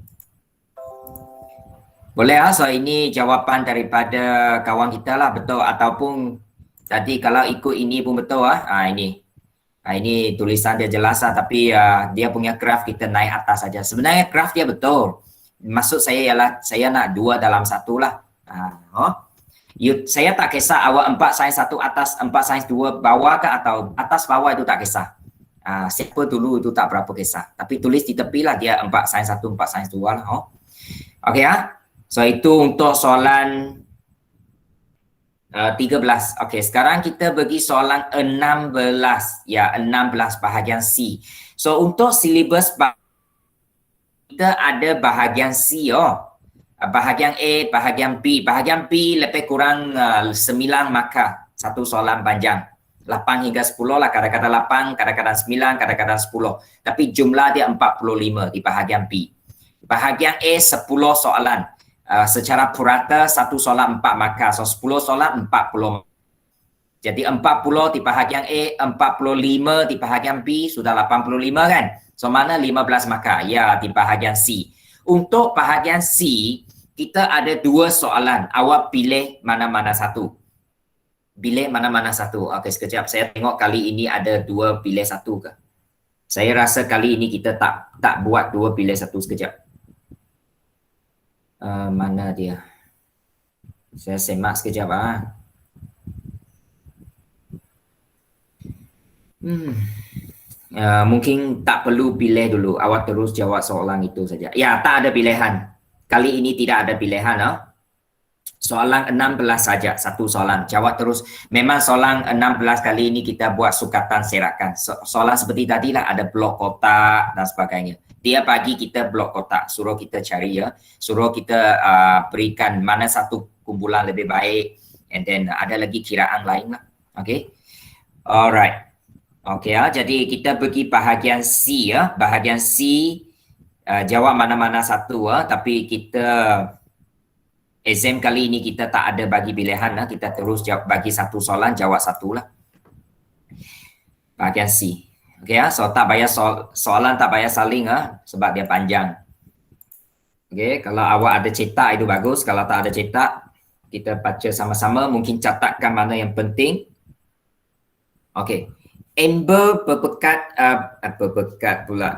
Boleh so ini jawapan daripada kawan kita lah, betul ataupun tadi kalau ikut ini pun betul ini. Ini tulisan dia jelas tapi dia punya graf kita naik atas saja. Sebenarnya graf dia betul. Maksud saya ialah saya nak 2 dalam 1 lah. Saya tak kisah awak 4 sin 1 atas, 4 sin 2 bawah ke atau atas bawah itu tak kisah. Siapa dulu itu tak berapa kisah. Tapi tulis di tepi lah dia 4 sin 1, 4 sin 2 lah. Okey So itu untuk soalan 13. Okey, sekarang kita bagi soalan 16. 16 bahagian C. So untuk silibus kita ada bahagian C bahagian A, bahagian B. Bahagian B lebih kurang 9 markah. Satu soalan panjang. 8 hingga 10 lah, kadang-kadang 8, kadang-kadang 9, kadang-kadang 10. Tapi jumlah dia 45 di bahagian B. Bahagian A 10 soalan. Secara purata satu soalan 4 markah. So 10 soalan 40. Jadi 40 di bahagian A, 45 di bahagian B, sudah 85 kan? So mana 15 markah? Ya, di bahagian C. Untuk bahagian C, kita ada 2 soalan. Awak pilih mana-mana satu. Pilih mana-mana satu. Okey, sekejap saya tengok kali ini ada 2 pilih 1 ke? Saya rasa kali ini kita tak buat 2 pilih 1 sekejap. Mana dia? Saya semak sekejap mungkin tak perlu pilih dulu. Awak terus jawab soalan itu saja. Ya, tak ada pilihan. Kali ini tidak ada pilihan Soalan 16 saja, satu soalan. Jawab terus. Memang soalan 16 kali ini kita buat sukatan serakan. Soalan seperti tadilah ada blok kotak dan sebagainya. Dia bagi kita blok kotak, suruh kita cari ya. Suruh kita berikan mana satu kumpulan lebih baik. And then ada lagi kiraan lain lah. Okay. Alright. Okay ya. Jadi kita pergi bahagian C ya. Bahagian C jawab mana-mana satu ya. Tapi kita exam kali ini kita tak ada bagi pilihan lah. Kita terus bagi satu soalan, jawab satu lah. Bahagian C. Okay ya, so tak payah soalan tak payah saling sebab dia panjang. Okay, kalau awak ada cetak itu bagus. Kalau tak ada cetak, kita baca sama-sama. Mungkin catatkan mana yang penting. Okay. Amber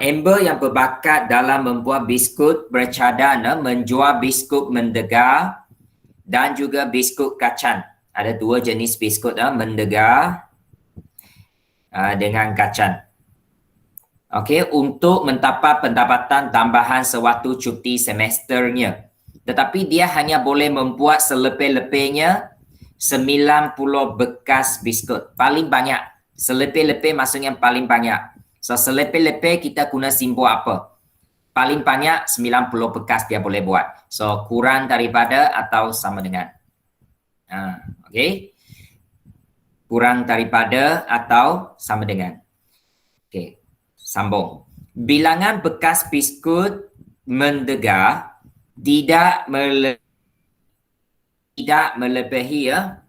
Amber yang berbakat dalam membuat biskut bercadana, menjual biskut mendegar dan juga biskut kacang. Ada dua jenis biskut mendegar dengan kacang. Okey, untuk mendapat pendapatan tambahan sewaktu cuti semesternya. Tetapi dia hanya boleh membuat selepih-lepihnya 90 bekas biskut. Paling banyak. Selepih-lepih maksudnya paling banyak. So selepih-lepih kita guna simbol apa? Paling banyak 90 bekas dia boleh buat. So kurang daripada atau sama dengan. Okey. Kurang daripada atau sama dengan. Okey. Sambung. Bilangan bekas biskut mendegar tidak melebihi ya.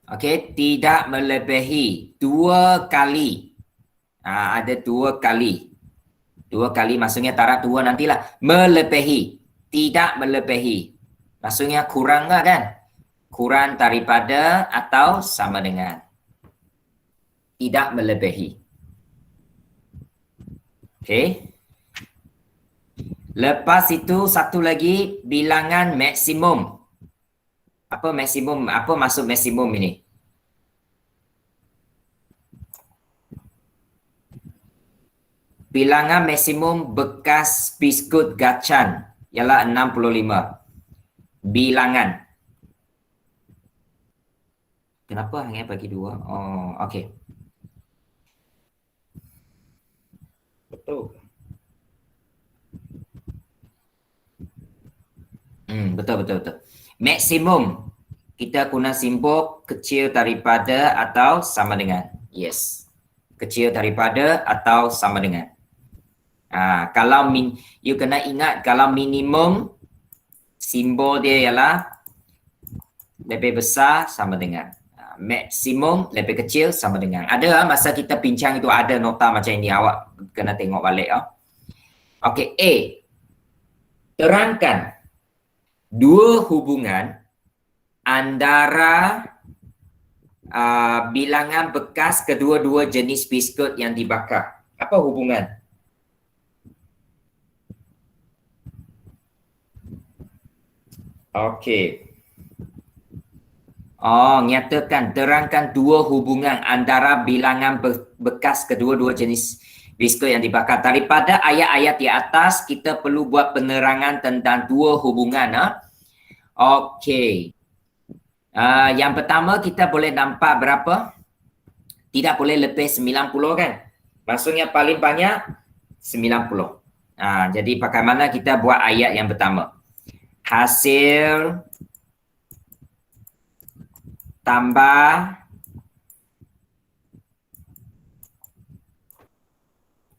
Okey, tidak melebihi 2 kali. Ada 2 kali. 2 kali maksudnya taraf 2 nantilah. Melebihi. Tidak melebihi. Maksudnya kurang lah kan? Kurang daripada atau sama dengan. Tidak melebihi. Okey. Lepas itu satu lagi bilangan maksimum. Apa maksimum? Apa maksud maksimum ini? Bilangan maksimum bekas biskut kacang ialah 65. Bilangan. Kenapa hanya bagi 2? Oh, okey. Betul. Betul. Maksimum kita guna simbol kecil daripada atau sama dengan. Yes. Kecil daripada atau sama dengan. Kalau you kena ingat kalau minimum simbol dia ialah lebih besar sama dengan. Maksimum lebih kecil sama dengan. Ada masa kita bincang itu ada nota macam ini, awak kena tengok balik. Okey, A. Terangkan dua hubungan antara bilangan bekas kedua-dua jenis biskut yang dibakar. Apa hubungan? Okey. Nyatakan, terangkan dua hubungan antara bilangan bekas kedua-dua jenis biskut yang dibakar. Daripada ayat-ayat di atas, kita perlu buat penerangan tentang dua hubungan. Okey. Yang pertama kita boleh nampak berapa? Tidak boleh lebih 90 kan? Maksudnya paling banyak 90. Jadi bagaimana kita buat ayat yang pertama? Hasil tambah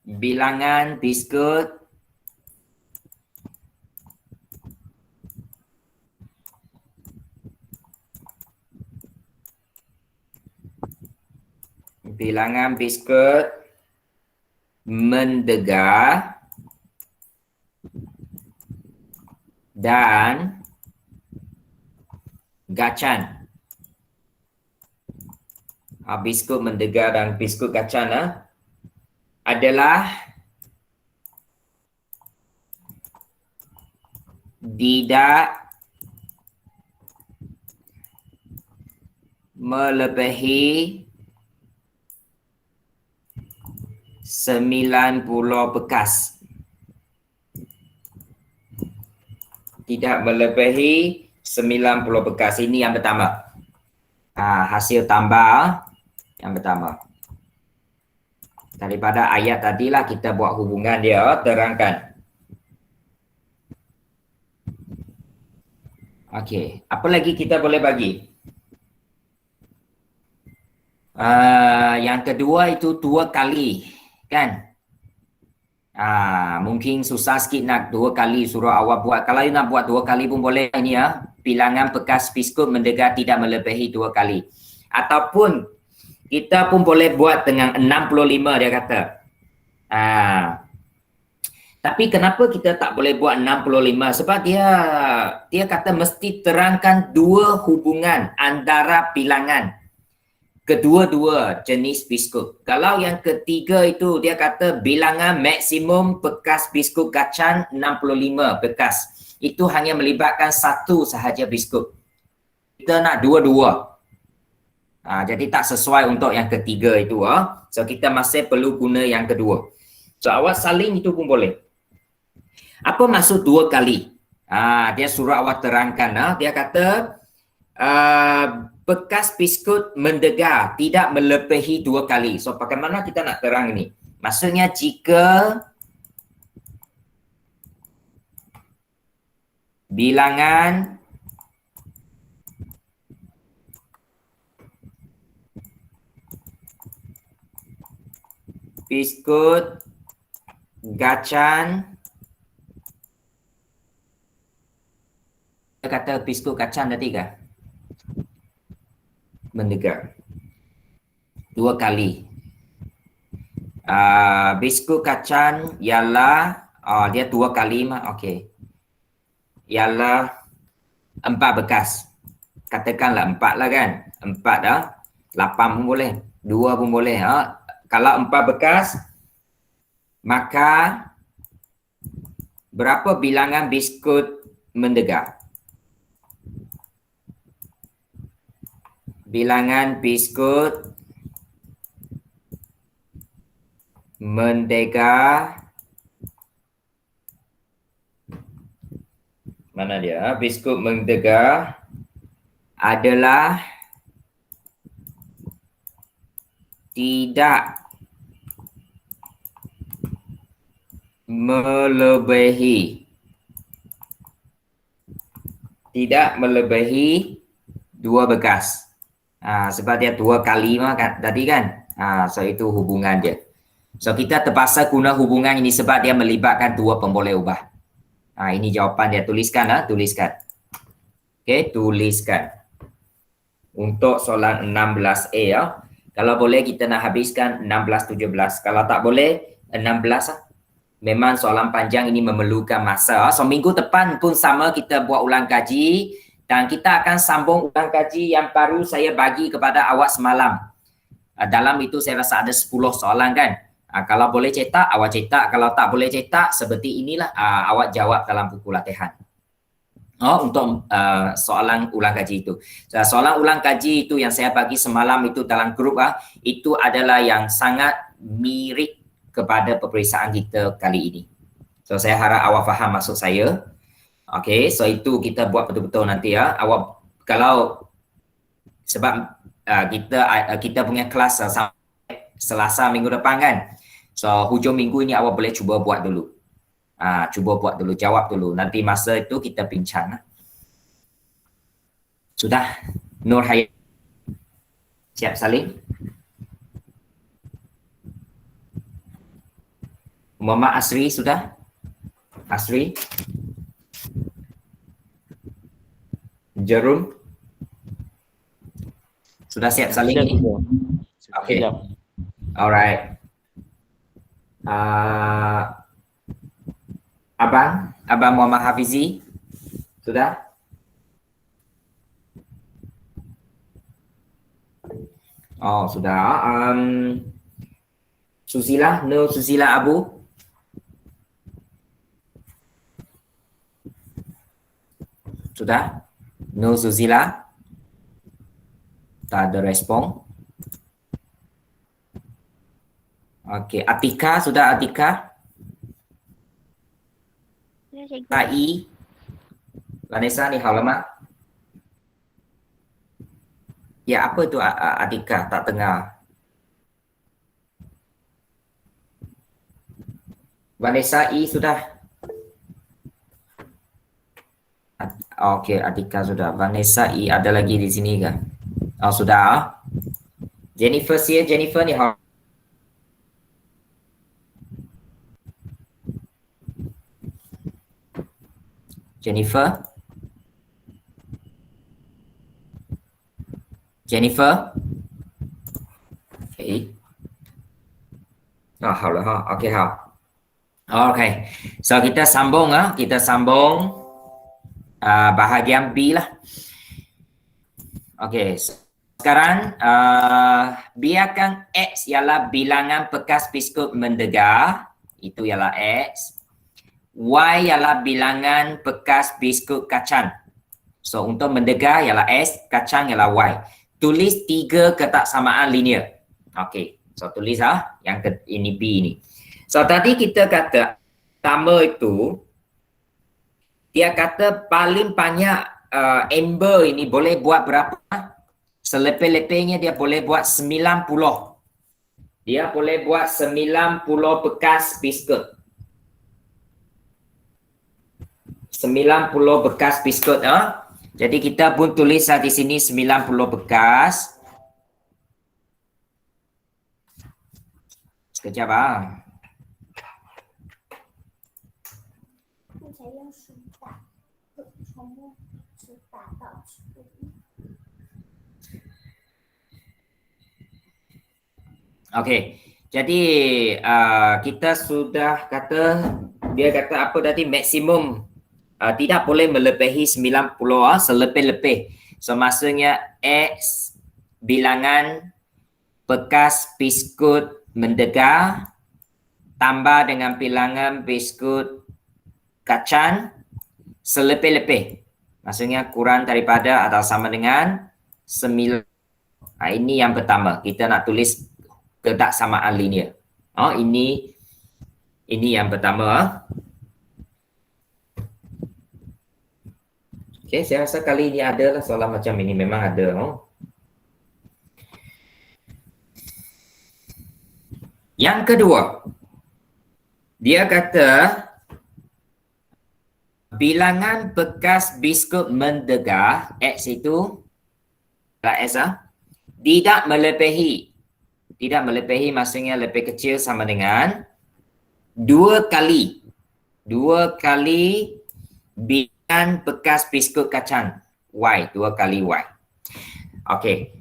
bilangan biskut mendegar dan kacang. Biskut mendegar dan biskut kacang adalah tidak melebihi 90 bekas. tidak melebihi 90 bekas. Ini yang pertama. Hasil tambah yang pertama. Daripada ayat tadilah kita buat hubungan dia, terangkan. Okey, apa lagi kita boleh bagi? Yang kedua itu 2 kali, kan? Mungkin susah sikit nak 2 kali suruh awak buat. Kalau nak buat 2 kali pun boleh ini ya. Bilangan bekas biskut mendegar tidak melebihi 2 kali. Ataupun kita pun boleh buat dengan 65 dia kata. Tapi kenapa kita tak boleh buat 65? Sebab dia kata mesti terangkan 2 hubungan antara bilangan kedua-dua jenis biskut. Kalau yang ketiga itu dia kata bilangan maksimum bekas biskut kacang 65 bekas. Itu hanya melibatkan satu sahaja biskut. Kita nak dua-dua. Jadi tak sesuai untuk yang ketiga itu. So kita masih perlu guna yang kedua. So awak saling itu pun boleh. Apa maksud 2 kali? Dia suruh awak terangkan. Dia kata bekas biskut mendegar tidak melebihi 2 kali. So bagaimana kita nak terang ini? Maksudnya jika bilangan biskut kacang, dia kata biskut kacang tadi kah? Mendegar 2 kali. Biskut kacang ialah dia 2 kali mah, okey. Ialah 4 bekas. Katakanlah 4 lah kan. 4 dah. 8 pun boleh. 2 pun boleh. Kalau 4 bekas, maka berapa bilangan biskut mendegar? Bilangan biskut mendegar, mana dia? Biskut mendegar adalah tidak melebihi 2 bekas. Sebab dia 2 kali mah tadi kan. So itu hubungan dia. So kita terpaksa guna hubungan ini sebab dia melibatkan 2 pemboleh ubah. Ini jawapan dia. Tuliskan. Tuliskan. Okey, tuliskan. Untuk soalan 16A ya. Kalau boleh kita nak habiskan 16, 17. Kalau tak boleh 16 Memang soalan panjang ini memerlukan masa. So minggu depan pun sama kita buat ulang kaji. Dan kita akan sambung ulang kaji yang baru saya bagi kepada awak semalam. Dalam itu saya rasa ada 10 soalan kan. Kalau boleh cetak, awak cetak. Kalau tak boleh cetak, seperti inilah awak jawab dalam buku latihan. Untuk soalan ulang kaji itu. Soalan ulang kaji itu yang saya bagi semalam itu dalam grup, itu adalah yang sangat mirip kepada peperiksaan kita kali ini. So saya harap awak faham maksud saya. Okey, so itu kita buat betul-betul nanti ya. Awak kalau sebab kita punya kelas sampai Selasa minggu depan kan. So hujung minggu ini awak boleh cuba buat dulu. Cuba buat dulu, jawab dulu. Nanti masa itu kita bincang. Sudah? Nur Hayat siap salin? Muhammad Asri sudah? Asri? Jerum? Sudah siap saling ini? Okay. Alright. Abang Muhammad Hafizi? Sudah? Oh, sudah. Susila? No, Susila Abu? Sudah? No, Susila? Tak ada respon. Okey, Atika, sudah Atika? Tai? Vanessa, ni hao lama. Ya, apa tu Atika? Tak dengar. Vanessa I sudah. Okey, Atika sudah. Vanessa I ada lagi di sini ke? Oh, sudah. Jennifer Sia, Jennifer ni hao. Jennifer? Jennifer? Okay. Oh, hao lah ha. Okey, hao. Okey. So kita sambung kita sambung bahagian B lah. Okey. Sekarang biarkan X ialah bilangan bekas biskut mendegar, itu ialah X. Y ialah bilangan bekas biskut kacang. So untuk mendegar ialah S, kacang ialah Y. Tulis 3 ketaksamaan linear. Okey. So tulis yang ini B ni. So tadi kita kata pertama itu dia kata paling banyak Amber ini boleh buat berapa? Selepih-lepihnya dia boleh buat 90. Dia boleh buat 90 bekas biskut. 90 bekas biskut. Jadi kita pun tulis di sini 90 bekas. Sekejap Okey. Jadi kita sudah kata, dia kata apa tadi, maksimum tidak boleh melebihi 90 selepih-lepih. So maksudnya X bilangan bekas biskut mendegar tambah dengan bilangan biskut kacang selepih-lepih. Maksudnya kurang daripada atau sama dengan 9. Ini yang pertama. Kita nak tulis ketaksamaan linear. Ini yang pertama. Okey, saya rasa kali ini ada lah soalan macam ini, memang ada. Yang kedua, dia kata bilangan bekas biskut mendegar X itu S tidak melebihi. Tidak melebihi maksudnya lebih kecil sama dengan 2 kali bilangan bekas biskut kacang Y, 2 kali Y. Okey.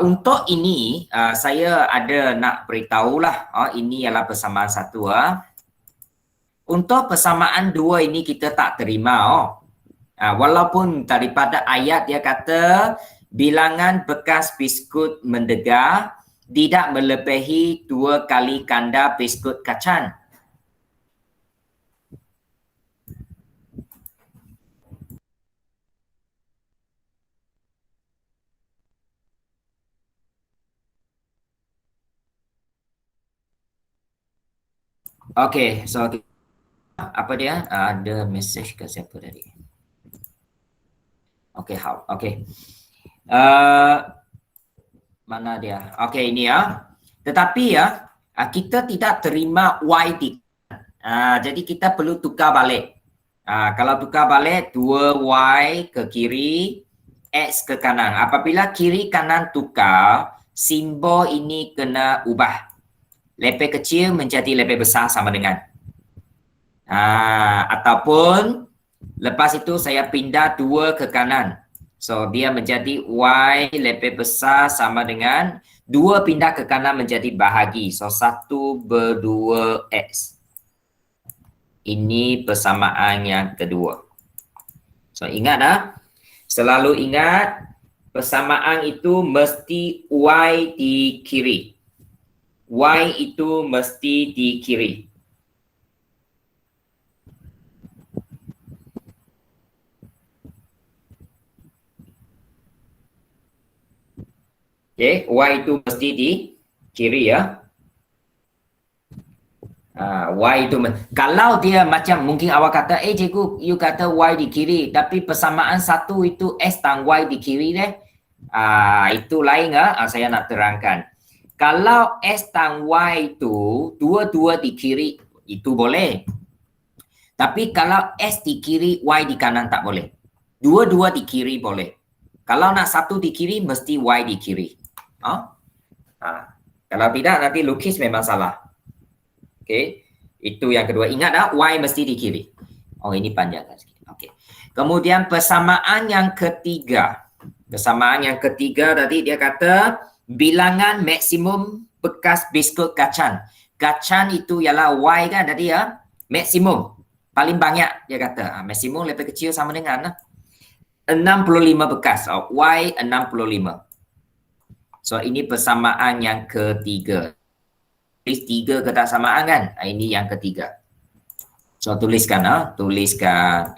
Untuk ini saya ada nak beritahulah ini ialah persamaan 1. Untuk persamaan 2 ini kita tak terima. Walaupun daripada ayat dia kata bilangan bekas biskut mendegar tidak melebihi 2 kali ganda biskut kacang. Okey, so apa dia? Ada message ke siapa tadi? Okey, how? Okey. Mana dia? Okey, ini Tetapi kita tidak terima Y. Jadi kita perlu tukar balik. Kalau tukar balik 2Y ke kiri, X ke kanan. Apabila kiri kanan tukar, simbol ini kena ubah. Lebih kecil menjadi lebih besar sama dengan. Ataupun lepas itu saya pindah 2 ke kanan. So dia menjadi Y lebih besar sama dengan 2 pindah ke kanan menjadi bahagi. So 1/2X. Ini persamaan yang kedua. So ingat selalu ingat persamaan itu mesti Y di kiri. Y itu mesti di kiri. Okay, Y itu mesti di kiri Y itu kalau dia macam mungkin awak kata cikgu you kata Y di kiri tapi persamaan satu itu S dan Y di kiri deh. Itu lain saya nak terangkan. Kalau S dan Y itu dua-dua di kiri itu boleh. Tapi kalau S di kiri Y di kanan tak boleh. Dua-dua di kiri boleh. Kalau nak satu di kiri mesti Y di kiri. Kalau tidak nanti lukis memang salah. Okey, itu yang kedua. Ingat Y mesti di kiri. Oh, ini panjang sikit. Okey. Kemudian persamaan yang ketiga. Persamaan yang ketiga tadi dia kata bilangan maksimum bekas biskut kacang. Kacang itu ialah Y kan tadi ya. Maksimum. Paling banyak dia kata. Maksimum lebih kecil sama dengan 65 bekas. Y 65. So ini persamaan yang ketiga. Tulis 3 ketak samaan kan? Ini yang ketiga. So tuliskan tuliskan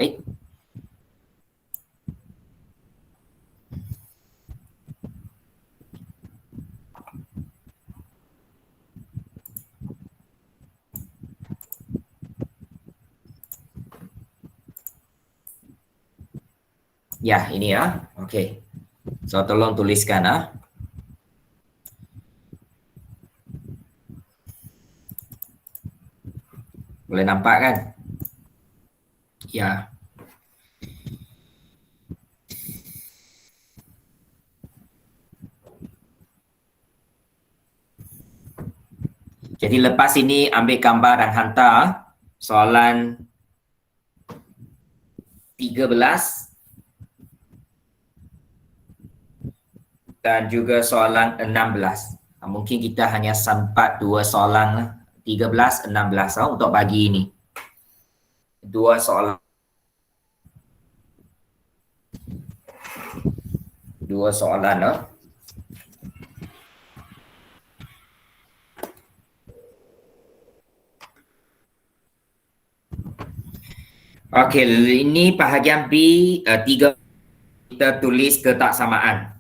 ya ini ya. Okey. So tolong tuliskan Boleh nampak kan? Ya. Jadi lepas ini ambil gambar dan hantar soalan 13 dan juga soalan 16. Mungkin kita hanya sempat 2 soalan 13, 16 untuk pagi ini. 2 soalan. 2 soalan Okey, ini bahagian B 3 kita tulis ketaksamaan.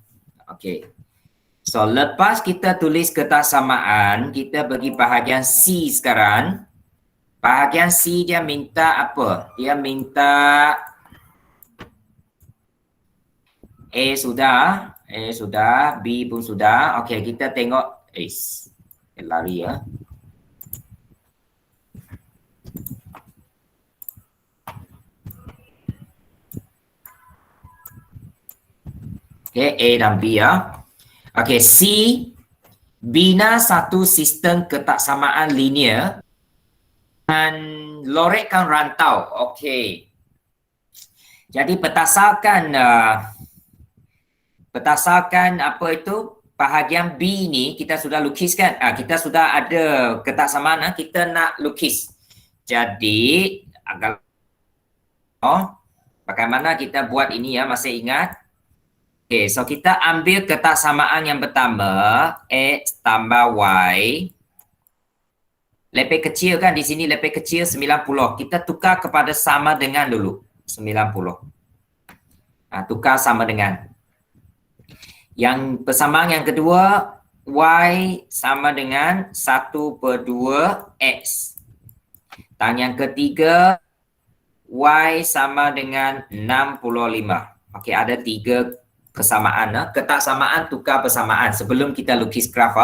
Okey. So, lepas kita tulis ketaksamaan, kita pergi bahagian C sekarang. Bahagian C dia minta apa? Dia minta A sudah, B pun sudah. Okey, kita tengok lari ya. Okey, A dan B ya. Okey, C, bina satu sistem ketaksamaan linear dan lorekkan rantau. Okey. Jadi berdasarkan apa itu bahagian B ni kita sudah lukiskan. Kita sudah ada ketaksamaan kita nak lukis. Jadi bagaimana kita buat ini ya, masih ingat? Okey, so kita ambil ketaksamaan yang pertama, X tambah Y. Lebih kecil kan di sini, lebih kecil 90. Kita tukar kepada sama dengan dulu, 90. Tukar sama dengan. Yang persamaan yang kedua, Y sama dengan 1/2 X. Dan yang ketiga, Y sama dengan 65. Okey, ada 3 persamaan, ketaksamaan tukar persamaan sebelum kita lukis graf.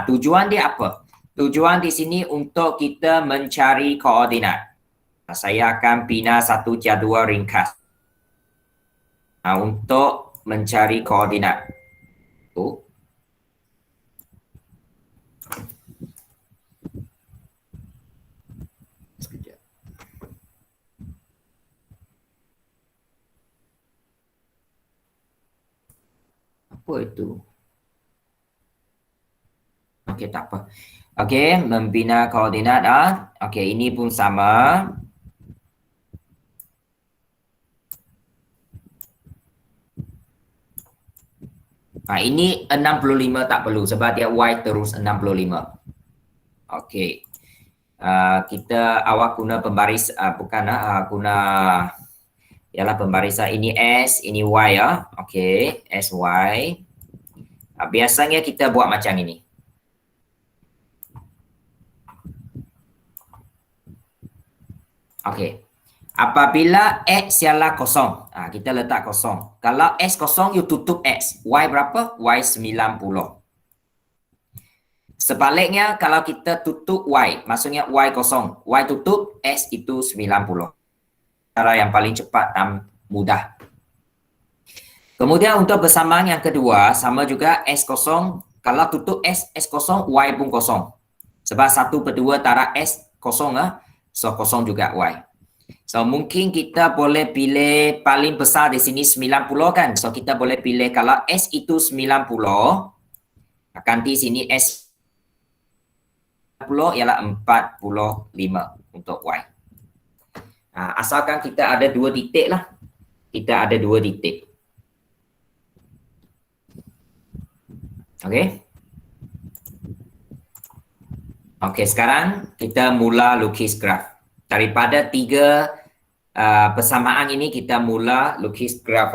Tujuan dia apa? Tujuan di sini untuk kita mencari koordinat. Saya akan bina satu jadual ringkas untuk mencari koordinat. Apa itu? Okey, tak apa. Okey, membina koordinat. Okey, ini pun sama. Ini 65 tak perlu sebab dia Y terus 65. Okey. Awak guna pembaris guna ialah pembarisan ini S, ini Y ya. Okey, SY. Biasanya kita buat macam ini. Okey. Apabila X ialah kosong, kita letak kosong. Kalau X kosong, you tutup X. Y berapa? Y 90. Sebaliknya, kalau kita tutup Y, maksudnya Y kosong. Y tutup, X itu 90. Cara yang paling cepat dan mudah. Kemudian untuk bersamaan yang kedua, sama juga S kosong. Kalau tutup S, S kosong, Y pun kosong. Sebab 1/2 darab S kosong, so kosong juga Y. So mungkin kita boleh pilih paling besar di sini 90 kan. So kita boleh pilih kalau S itu 90, ganti sini S 90 ialah 45 untuk Y. Asalkan kita ada 2 titik lah. Kita ada 2 titik. Okey. Okey, sekarang kita mula lukis graf. Daripada 3 persamaan ini kita mula lukis graf.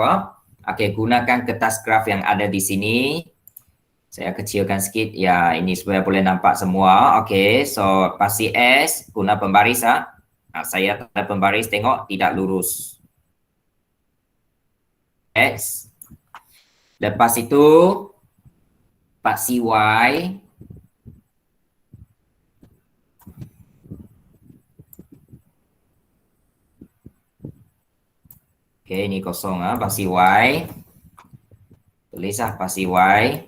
Okey, gunakan kertas graf yang ada di sini. Saya kecilkan sikit. Ya, ini supaya boleh nampak semua. Okey, so pasti S guna pembaris. Saya tanda pembaris, tengok tidak lurus. X. Lepas itu pasti Y. Okey, ini kosong, pasti Y. Tulislah pasti Y.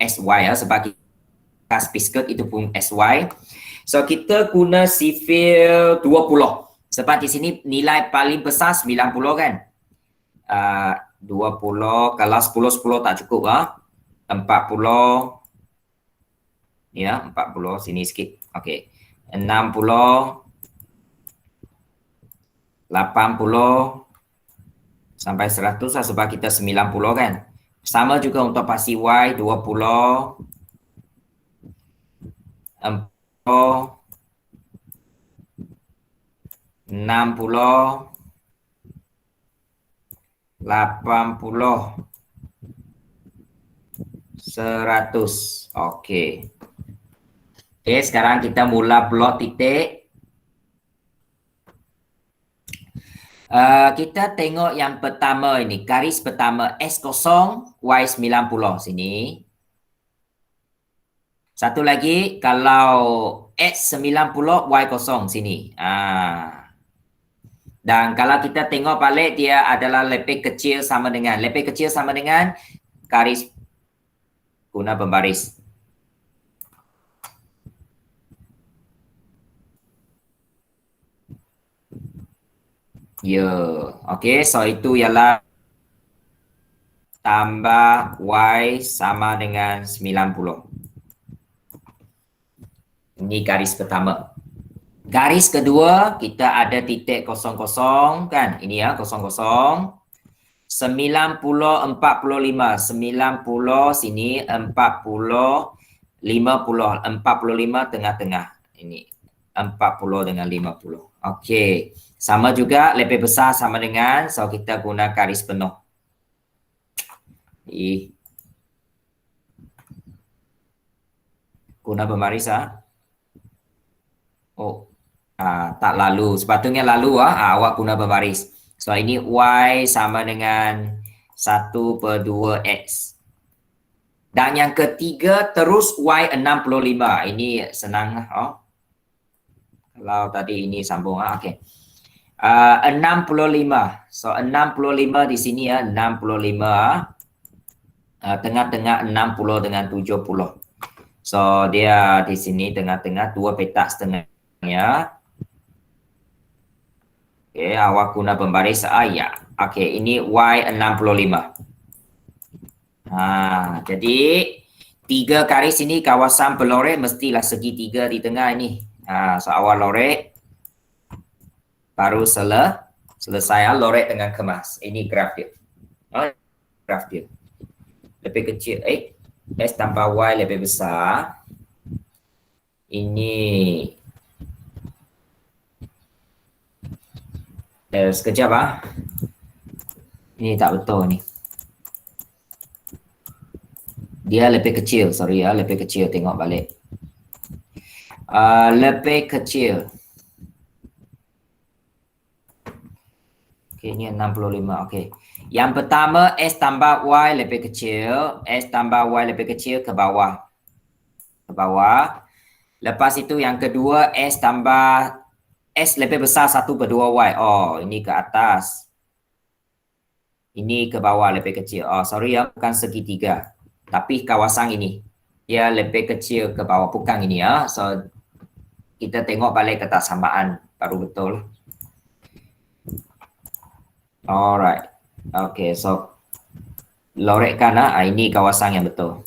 SY sebab kas pisket itu pun SY. So kita guna sifil 20. Sebab di sini nilai paling besar 90 kan. 20, kalau 10 tak cukup 40. Ya, 40 sini sikit. Okey. 60, 80 sampai 100 sebab kita 90 kan. Sama juga untuk pasti Y 20, 40, 60, 80, 100. Okey. Okey, sekarang kita mula plot titik. Kita tengok yang pertama ini, garis pertama S kosong, Y 90 sini. Satu lagi, kalau X 90, Y kosong sini. Dan kalau kita tengok balik, dia adalah lebih kecil sama dengan garis guna pembaris. Ya, okey, so itu ialah tambah Y sama dengan 90. Ini garis pertama. Garis kedua, kita ada titik 00 kan? Ini 00. 90, 45. 90 sini, 40, 50. 45 tengah-tengah. Ini 40 dengan 50. Okey. Sama juga lebih besar sama dengan, so kita guna garis penuh. Guna pembaris tak lalu. Sepatutnya lalu awak guna pembaris. So ini Y sama dengan 1/2X. Dan yang ketiga terus Y 65. Ini senang Kalau tadi ini sambung okey. 65. So 65 di sini 65. Tengah-tengah 60 dengan 70. So dia di sini tengah-tengah 2 petak setengahnya. Okey, awak guna pembaris ya. Okey, ini Y 65. Jadi 3 garis ini kawasan pelorek mestilah segitiga di tengah ini. So awak lorek baru selesai lorek dengan kemas. Ini graf dia. Graf dia. Lebih kecil S tambah Y lebih besar. Ini sekejap Ini tak betul ni. Dia lebih kecil, sorry lebih kecil, tengok balik. Lebih kecil. Okey, ini 65. Okey. Yang pertama, S tambah Y lebih kecil. S tambah Y lebih kecil ke bawah. Ke bawah. Lepas itu yang kedua, S tambah S lebih besar 1/2 Y. Oh, ini ke atas. Ini ke bawah lebih kecil. Oh, sorry ya, bukan segitiga. Tapi kawasan ini. Dia lebih kecil ke bawah. Bukan ini ya. So, kita tengok balik ketaksamaan. Baru betul. Alright. Okay, so lorekkan ini kawasan yang betul.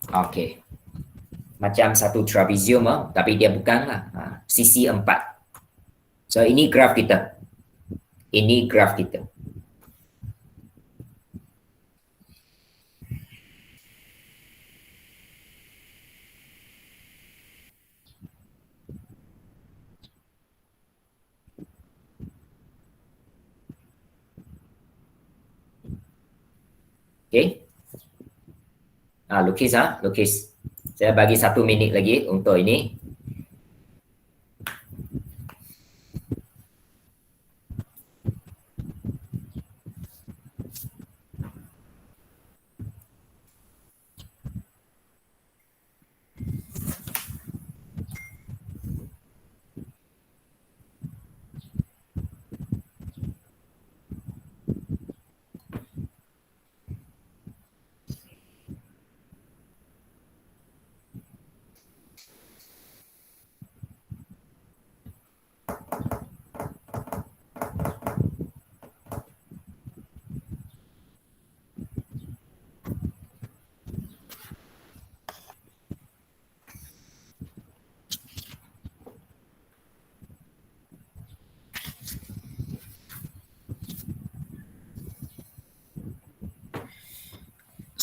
Okay. Macam satu trapezium tapi dia bukanlah. Sisi 4. So ini graf kita. Ini graf kita. Okay. Lukis lukis. Saya bagi 1 minit lagi untuk ini.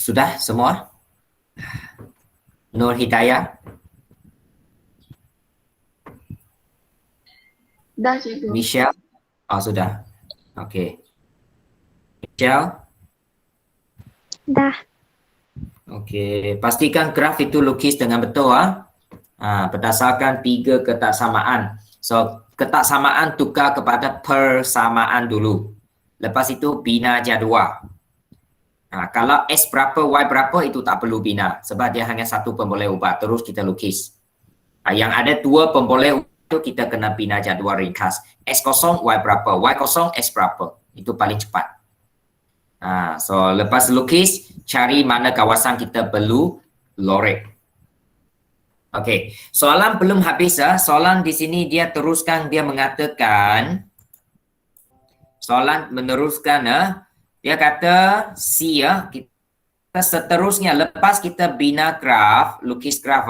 Sudah semua? Nur Hidayah? Dah, cikgu. Michelle? Sudah. Okey. Michelle? Dah. Okey. Pastikan graf itu lukis dengan betul. Berdasarkan 3 ketaksamaan. So, ketaksamaan tukar kepada persamaan dulu. Lepas itu bina jadual. Kalau S berapa, Y berapa itu tak perlu bina. Sebab dia hanya satu pemboleh ubah. Terus kita lukis. Yang ada 2 pemboleh itu kita kena bina jadual ringkas. S kosong, Y berapa. Y kosong, S berapa. Itu paling cepat. So, lepas lukis, cari mana kawasan kita perlu lorek. Okey, soalan belum habis. Soalan di sini dia teruskan, dia mengatakan, soalan meneruskan, dia kata C kita seterusnya, lepas kita bina graf, lukis graf,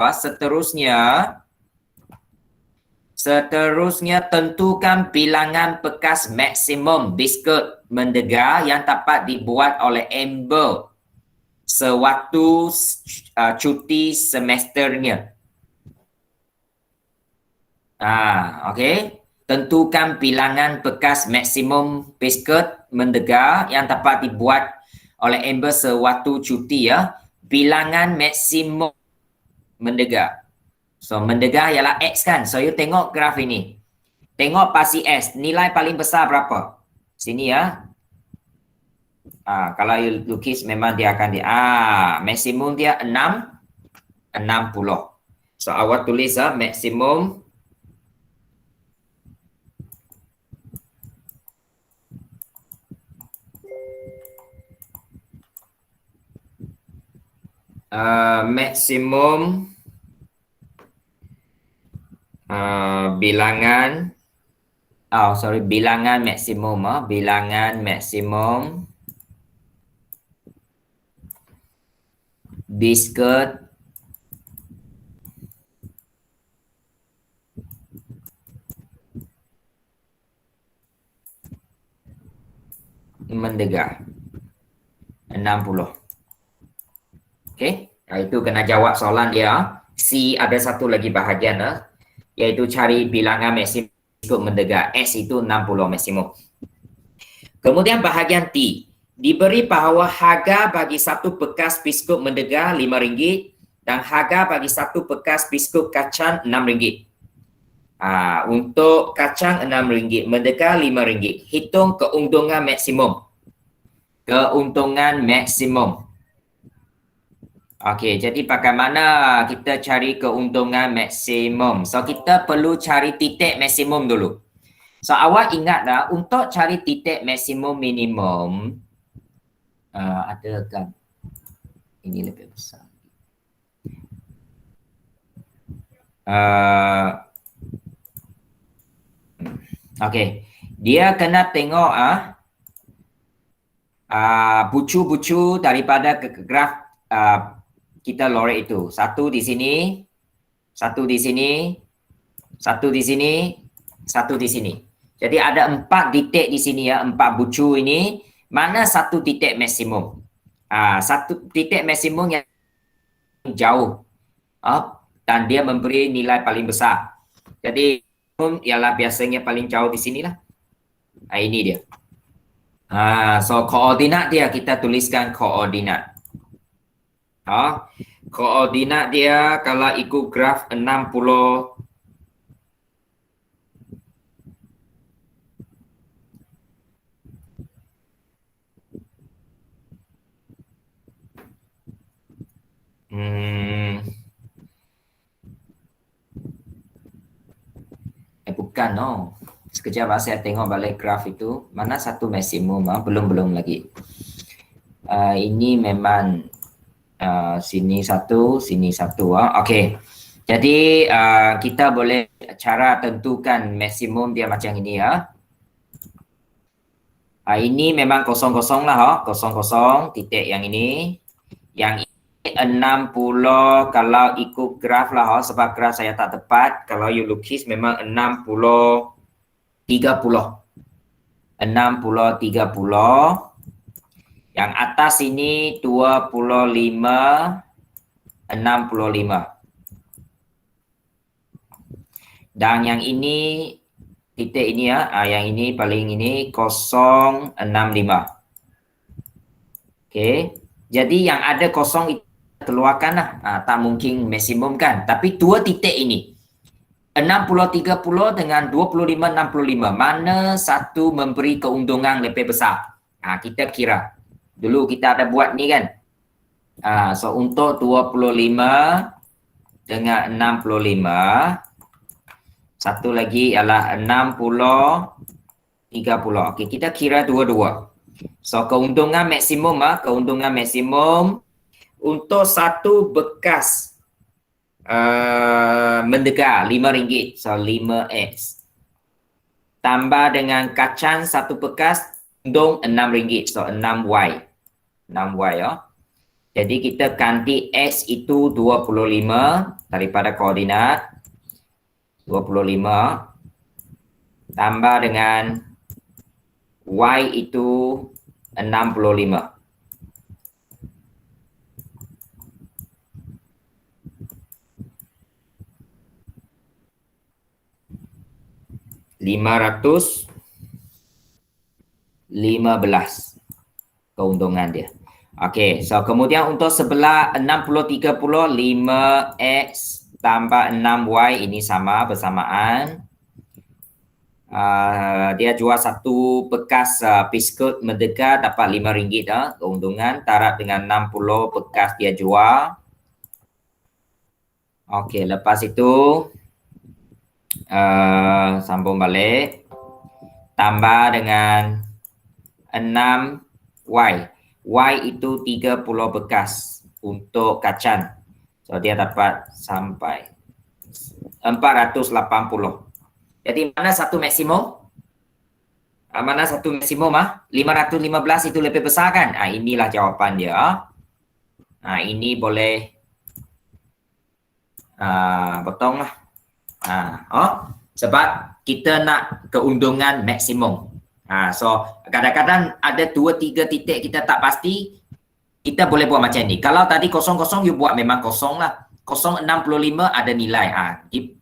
seterusnya tentukan bilangan bekas maksimum biskut mendegar yang dapat dibuat oleh Amber sewaktu cuti semesternya. Okey. Tentukan bilangan bekas maksimum biskut mendegar yang dapat dibuat oleh Amber sewaktu cuti ya. Bilangan maksimum mendegar. So mendegar ialah X kan. So you tengok graf ini. Tengok pasti S. Nilai paling besar berapa? Sini ya. Kalau you lukis memang dia akan maksimum dia 60. So awak tulis maksimum maksimum bilangan bilangan maksimum bilangan maksimum biskut mendegar 60. Okey, itu kena jawab soalan dia. C ada satu lagi bahagian iaitu cari bilangan maksimum biskut mendegar. S itu 60 maksimum. Kemudian bahagian T, diberi bahawa harga bagi satu bekas biskut mendegar RM5 dan harga bagi satu bekas biskut kacang RM6. Untuk kacang RM6, mendekar RM5. Hitung keuntungan maksimum. Keuntungan maksimum. Okey, jadi bagaimana kita cari keuntungan maksimum? So, kita perlu cari titik maksimum dulu. So, awak ingat dah, untuk cari titik maksimum minimum, ada kan? Ini lebih besar. Okey, dia kena tengok bucu-bucu daripada graf kita lorek itu. Satu di sini, satu di sini, satu di sini, satu di sini. Jadi ada 4 titik di sini ya, 4 bucu ini. Mana satu titik maksimum? Satu titik maksimum yang jauh dan dia memberi nilai paling besar. Jadi ialah biasanya paling jauh di sinilah. Ini dia. So koordinat dia kita tuliskan koordinat. Koordinat dia kalau ikut graf 60 bukan sekejap saya tengok balik graf itu mana satu maksimum belum lagi. Ini memang sini satu. Okey. Jadi kita boleh cara tentukan maksimum dia macam ini ya. Ini memang kosong-kosong lah kosong-kosong titik yang ini. Yang ini 60 kalau ikut graf lah sebab graf saya tak tepat. Kalau you lukis memang 60 30. 60 30. Yang atas ini 25 65. Dan yang ini titik ini yang ini paling ini 065. Okey. Jadi yang ada kosong itu keluarkan lah. Tak mungkin maksimum kan. Tapi 2 titik ini 60 30 dengan 25 65. Mana satu memberi keuntungan lebih besar? Kita kira. Dulu kita ada buat ni kan. So untuk 25 dengan 65. Satu lagi ialah 60 30. Okey, kita kira dua-dua. So keuntungan maksimum untuk satu bekas mendekar RM5. So 5x. Tambah dengan kacang satu bekas untung RM6. So 6y. 6y Jadi kita ganti x itu 25 daripada koordinat 25 tambah dengan y itu 65. RM515 keuntungan dia. Okey, so kemudian untuk sebelah 60 30 5x tambah 6y ini sama bersamaan. Dia jual satu bekas biskut merdeka dapat RM5 keuntungan taraf dengan 60 bekas dia jual. Okey, lepas itu sambung balik tambah dengan 6y. Y itu 30 bekas untuk kacang. So dia dapat sampai 480. Jadi mana satu maksimum? Mana satu maksimum 515 itu lebih besar kan? Inilah jawapan dia. Ini boleh potong lah. Sebab kita nak keuntungan maksimum. So kadang-kadang ada 2-3 titik kita tak pasti, kita boleh buat macam ni. Kalau tadi kosong-kosong you buat memang kosong lah. 065 ada nilai.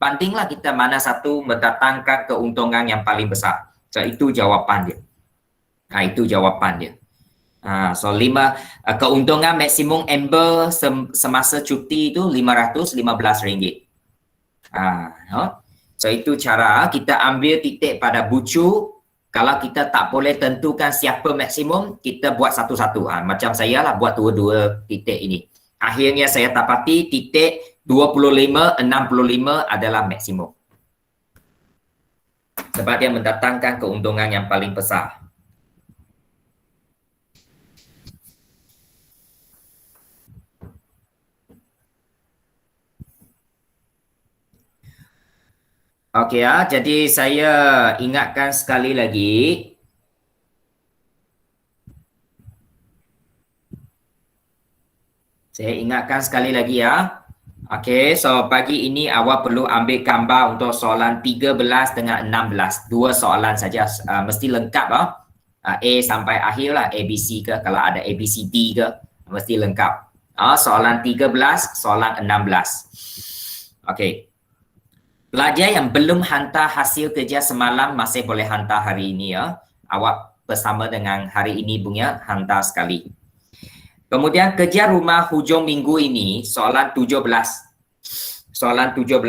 Bandinglah kita mana satu mendatangkan keuntungan yang paling besar. So itu jawapan dia. Itu jawapan dia. So keuntungan maksimum Amber semasa cuti itu RM515. So itu cara kita ambil titik pada bucu. Kalau kita tak boleh tentukan siapa maksimum, kita buat satu-satu. Macam saya lah buat dua-dua titik ini. Akhirnya saya dapati titik 25, 65 adalah maksimum. Sebab dia mendatangkan keuntungan yang paling besar. Okey ya, jadi saya ingatkan sekali lagi. Saya ingatkan sekali lagi ya. Okey, so pagi ini awak perlu ambil gambar untuk soalan 13 dengan 16. Dua soalan saja, mesti lengkap A sampai akhir lah, ABC ke, kalau ada ABCD ke, mesti lengkap. Soalan 13, soalan 16. Okey. Pelajar yang belum hantar hasil kerja semalam masih boleh hantar hari ini ya. Awak bersama dengan hari ini punya hantar sekali. Kemudian kerja rumah hujung minggu ini soalan 17. Soalan 17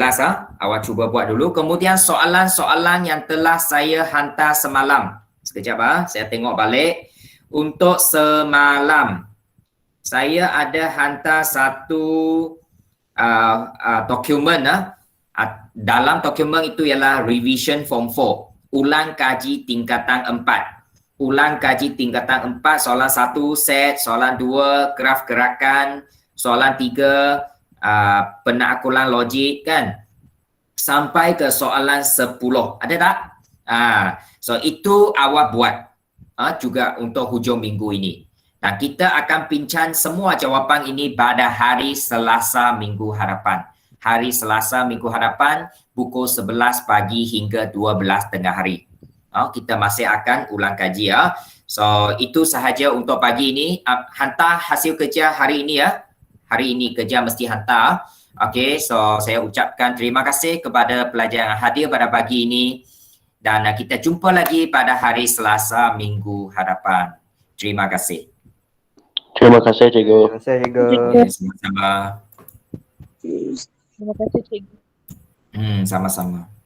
awak cuba buat dulu. Kemudian soalan-soalan yang telah saya hantar semalam. Sekejap saya tengok balik. Untuk semalam saya ada hantar satu dokumen dalam dokumen itu ialah revision form 4, ulang kaji tingkatan 4. Ulang kaji tingkatan 4, soalan 1 set, soalan 2 graf gerakan, soalan 3 penaklukan logik kan. Sampai ke soalan 10. Ada tak? So itu awak buat juga untuk hujung minggu ini. Dan kita akan bincang semua jawapan ini pada hari Selasa minggu hadapan. Hari Selasa minggu hadapan pukul 11 pagi hingga 12 tengah hari. Kita masih akan ulang kaji ya. So itu sahaja untuk pagi ini. Hantar hasil kerja hari ini ya. Hari ini kerja mesti hantar. Okey, so saya ucapkan terima kasih kepada pelajar yang hadir pada pagi ini. Dan kita jumpa lagi pada hari Selasa minggu hadapan. Terima kasih. Terima kasih, Cikgu. Terima kasih, Cikgu. Sama-sama. Terima kasih, Cikgu. Sama-sama.